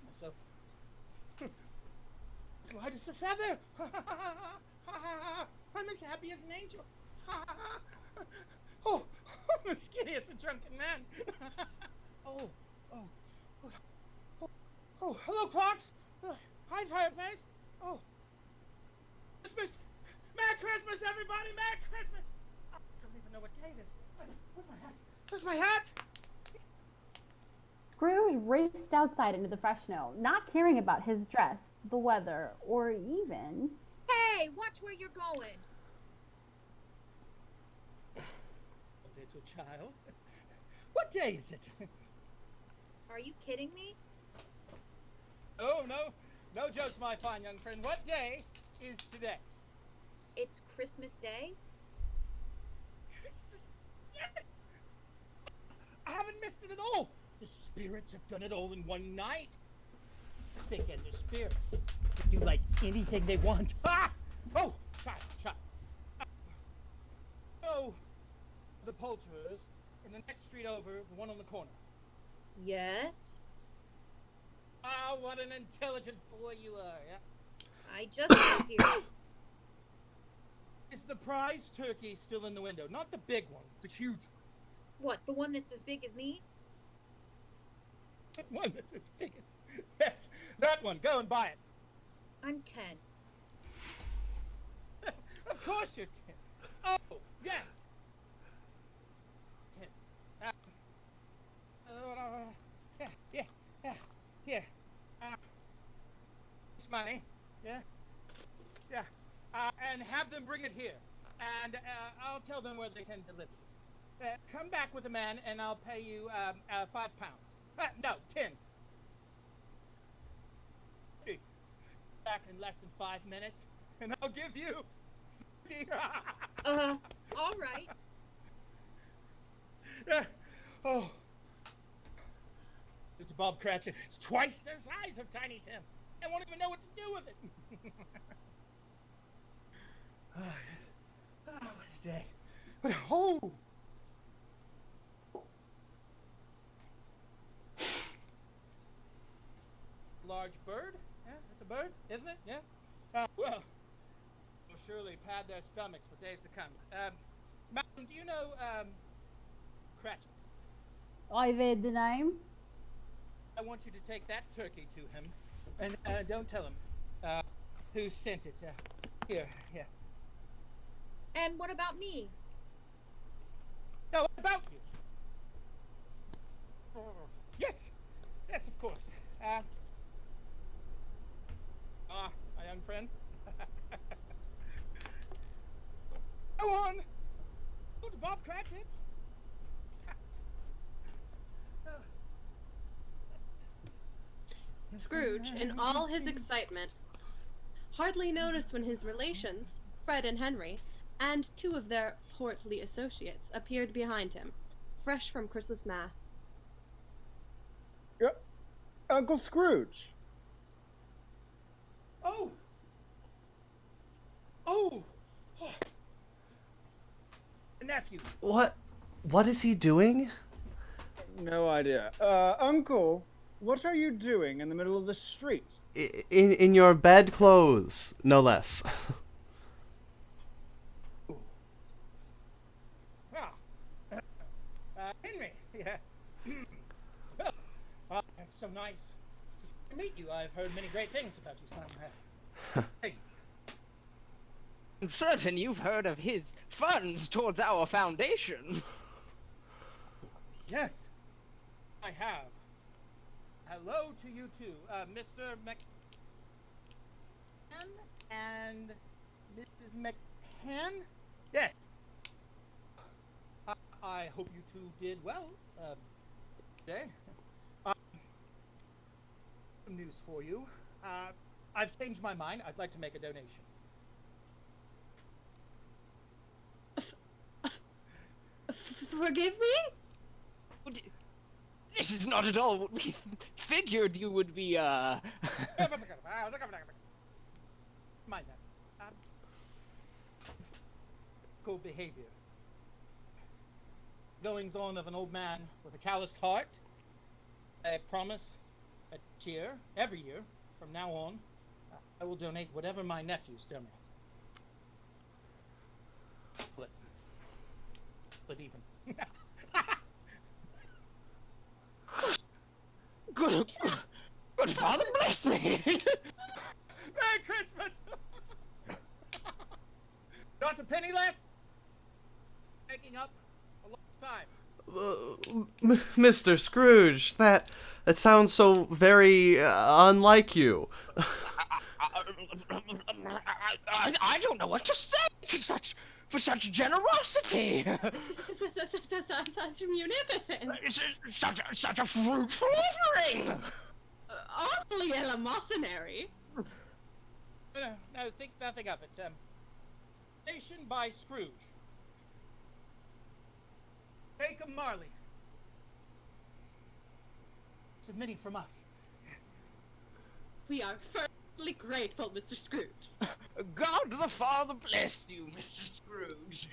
myself. As light as a feather. I'm as happy as an angel. Oh, I'm as skinny as a drunken man. Oh, hello, clocks. Hi, fireplace. Oh, Christmas. Merry Christmas, everybody. Merry Christmas. I don't even know what day it is. Where's my hat? Scrooge raced outside into the fresh snow, not caring about his dress, the weather, or even... Hey, watch where you're going. Little child. What day is it? Are you kidding me? Oh, no jokes, my fine young friend. What day is today? It's Christmas Day. Christmas? Yes! I haven't missed it at all. The spirits have done it all in one night. They get the spirits to do like anything they want. Ah! Oh, child. Oh, the poulterers in the next street over, the one on the corner. Yes. Ah, what an intelligent boy you are, yeah? I just got here. Is the prize turkey still in the window? Not the big one, the huge one. What, the one that's as big as me? The one that's as big as... Yes, that one. Go and buy it. I'm 10. Of course you're 10. Oh, yes. 10. Here. This money. Yeah. And have them bring it here. And I'll tell them where they can deliver it. Come back with a man, and I'll pay you £5. No, 10. Back in less than 5 minutes, and I'll give you 50. All right. Oh. It's Bob Cratchit. It's twice the size of Tiny Tim. I won't even know what to do with it. What a day. But large bird? Yeah, it's a bird, isn't it? Yes? Well, will surely pad their stomachs for days to come. Madam, do you know, Cratchit? I've heard the name. I want you to take that turkey to him, and don't tell him who sent it. Here. And what about me? No, what about you? Yes, of course. Scrooge, in all his excitement, hardly noticed when his relations, Fred and Henry, and two of their portly associates appeared behind him, fresh from Christmas Mass. Uncle Scrooge. Oh! Oh! Nephew. What is he doing? No idea. Uncle, what are you doing in the middle of the street? In your bedclothes, no less. Well, Henry, yeah. Well, that's so nice to meet you. I've heard many great things about you, son. Thanks. I'm certain you've heard of his funds towards our foundation. Yes, I have. Hello to you too, Mr. McCann and Mrs. McCann. Yes. I hope you two did well today. Some news for you. I've changed my mind. I'd like to make a donation. Forgive me? This is not at all what we figured you would be, Mind that. Cool behavior. Goings on of an old man with a calloused heart. I promise a cheer every year from now on. I will donate whatever my nephews donate. Split even. Good Father bless me! Merry Christmas! Not a penny less? Making up a lost time. Mr. Scrooge, that sounds so very unlike you. I don't know what to say for such generosity. Such munificence. Such a fruitful offering. Awfully eleemosynary. No, think nothing of it. Station by Scrooge. Jacob Marley. Submitting from us. We are fervently grateful, Mr. Scrooge. God the Father bless you, Mr. Scrooge.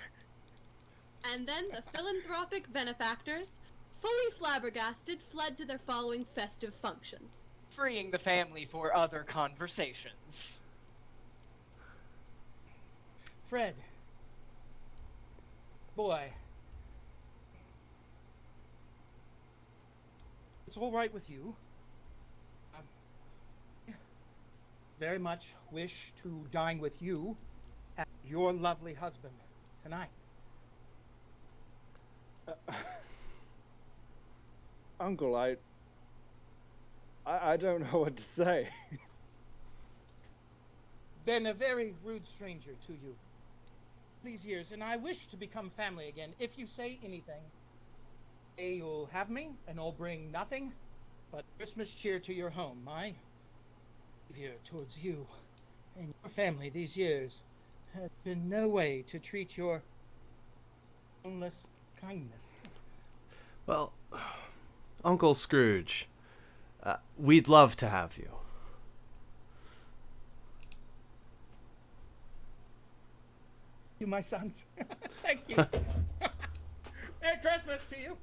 And then the philanthropic benefactors, fully flabbergasted, fled to their following festive functions. Freeing the family for other conversations. Fred. Boy. It's all right with you. Very much wish to dine with you and your lovely husband tonight. Uncle, I don't know what to say. Been a very rude stranger to you these years, and I wish to become family again. If you say anything, say you'll have me, and I'll bring nothing but Christmas cheer to your home. My behavior towards you and your family these years has been no way to treat your boundless kindness. Well, Uncle Scrooge, we'd love to have you. You, my sons. Thank you. Merry Christmas to you.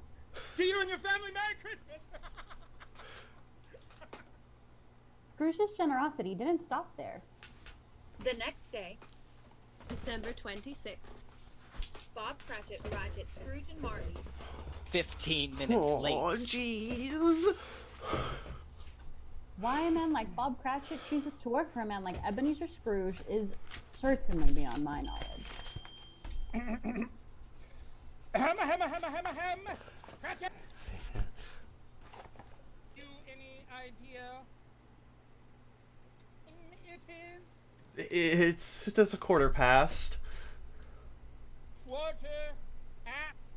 To you and your family, Merry Christmas. Scrooge's generosity didn't stop there. The next day, December 26th. Bob Cratchit arrived at Scrooge and Marley's. 15 minutes Oh, late. jeez. Why a man like Bob Cratchit chooses to work for a man like Ebenezer Scrooge is certainly beyond my knowledge. Ham. Cratchit. You any idea? It is It's just a quarter past. quarter past.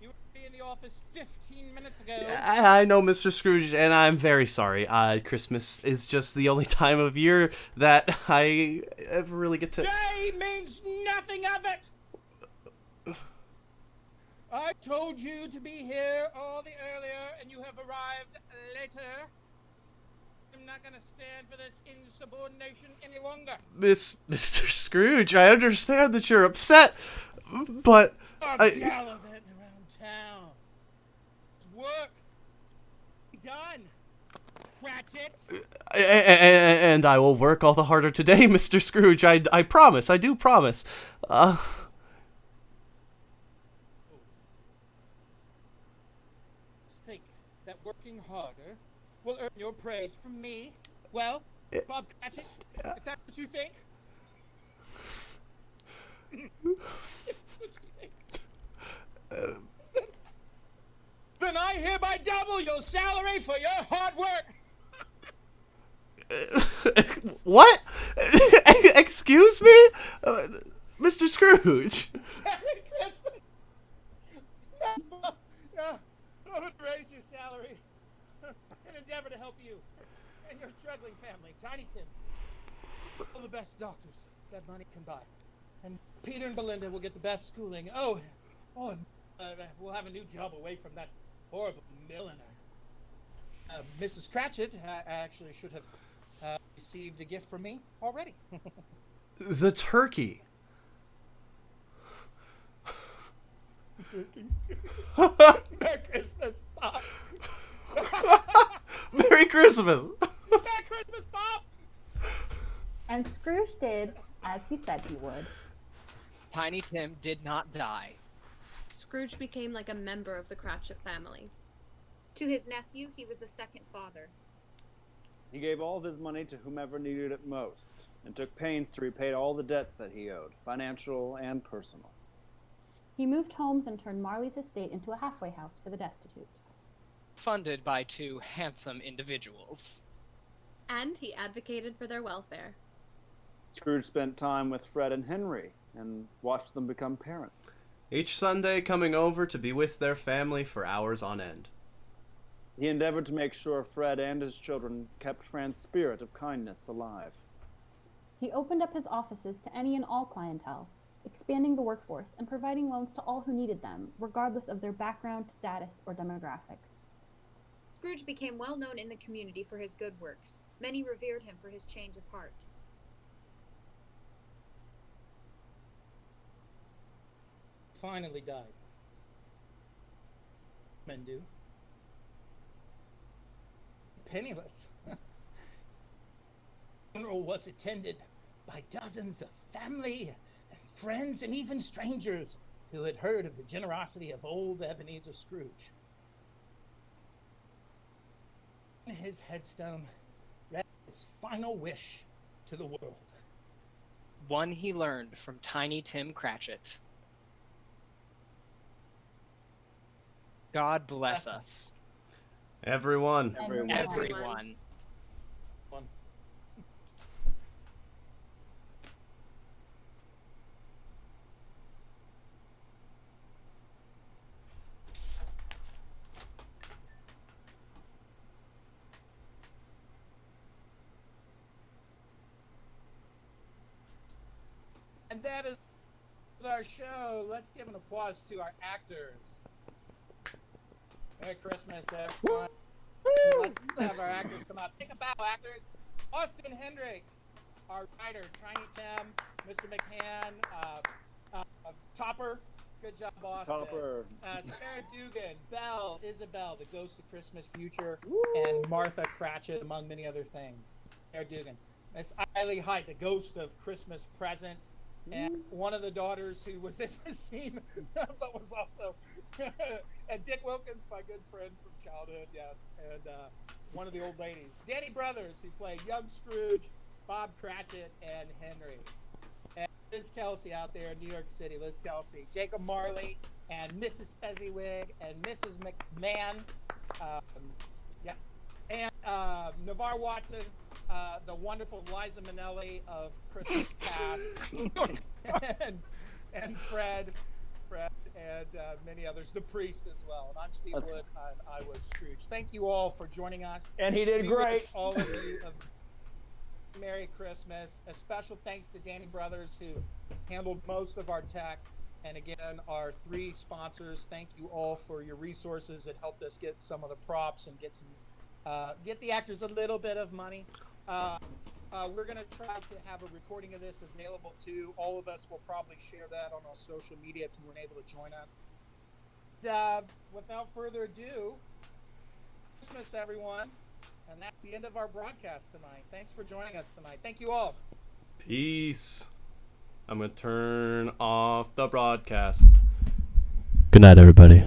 You will be in the office 15 minutes ago. I know, Mr. Scrooge, and I'm very sorry. Christmas is just the only time of year that I ever really get to... Day means nothing of it! I told you to be here all the earlier, and you have arrived later. I'm not gonna stand for this insubordination any longer. Mr. Scrooge, I understand that you're upset, but... I'm gallivanting around town. It's work. Be done. Cratchit. And I will work all the harder today, Mr. Scrooge. I promise. I do promise. Just think that working harder will earn your praise from me. Well, Bob Cratchit, is that what you think? Then I hereby double your salary for your hard work. What? Excuse me? Mr. Scrooge? Merry Christmas. I would raise your salary and endeavor to help you and your struggling family, Tiny Tim. All the best doctors that money can buy. And Peter and Belinda will get the best schooling. And we'll have a new job away from that horrible milliner. Mrs. Cratchit actually should have received a gift from me already. The turkey. Merry Christmas, Bob. Merry Christmas. Merry Christmas, Bob. And Scrooge did as he said he would. Tiny Tim did not die. Scrooge became like a member of the Cratchit family. To his nephew, he was a second father. He gave all of his money to whomever needed it most, and took pains to repay all the debts that he owed, financial and personal. He moved homes and turned Marley's estate into a halfway house for the destitute. Funded by two handsome individuals. And he advocated for their welfare. Scrooge spent time with Fred and Henry, and watched them become parents. Each Sunday coming over to be with their family for hours on end. He endeavored to make sure Fred and his children kept Fran's spirit of kindness alive. He opened up his offices to any and all clientele, expanding the workforce and providing loans to all who needed them, regardless of their background, status, or demographic. Scrooge became well known in the community for his good works. Many revered him for his change of heart. Finally died. Men do. Penniless. The funeral was attended by dozens of family and friends and even strangers who had heard of the generosity of old Ebenezer Scrooge. His headstone read his final wish to the world. One he learned from Tiny Tim Cratchit. God bless us. Everyone. Everyone. And that is our show. Let's give an applause to our actors. Merry Christmas, everyone. Let's have our actors come out. Take a bow, actors. Austin Hendricks, our writer, Tiny Tim, Mr. McCann, Topper. Good job, Austin. Topper. Sarah Dugan, Belle, Isabel, the Ghost of Christmas Future, and Martha Cratchit, among many other things. Sarah Dugan. Miss Eiley Height, the Ghost of Christmas Present, and one of the daughters who was in the scene, but was also, and Dick Wilkins, my good friend from childhood, yes, and one of the old ladies, Danny Brothers, who played young Scrooge, Bob Cratchit, and Henry, and Liz Kelsey out there in New York City, Liz Kelsey, Jacob Marley, and Mrs. Fezziwig, and Mrs. McMahon, and Navarre Watson, the wonderful Liza Minnelli of Christmas Past, and Fred, and many others, the priest as well. And I'm Steve Wood, and I was Scrooge. Thank you all for joining us. And he did We great. wish all of you a Merry Christmas. A special thanks to Danny Brothers, who handled most of our tech. And again, our 3 sponsors, thank you all for your resources that helped us get some of the props and get the actors a little bit of money. We're going to try to have a recording of this available too. All of us will probably share that on our social media if you weren't able to join us. Without further ado, Christmas, everyone. And that's the end of our broadcast tonight. Thanks for joining us tonight. Thank you all. Peace. I'm going to turn off the broadcast. Good night, everybody.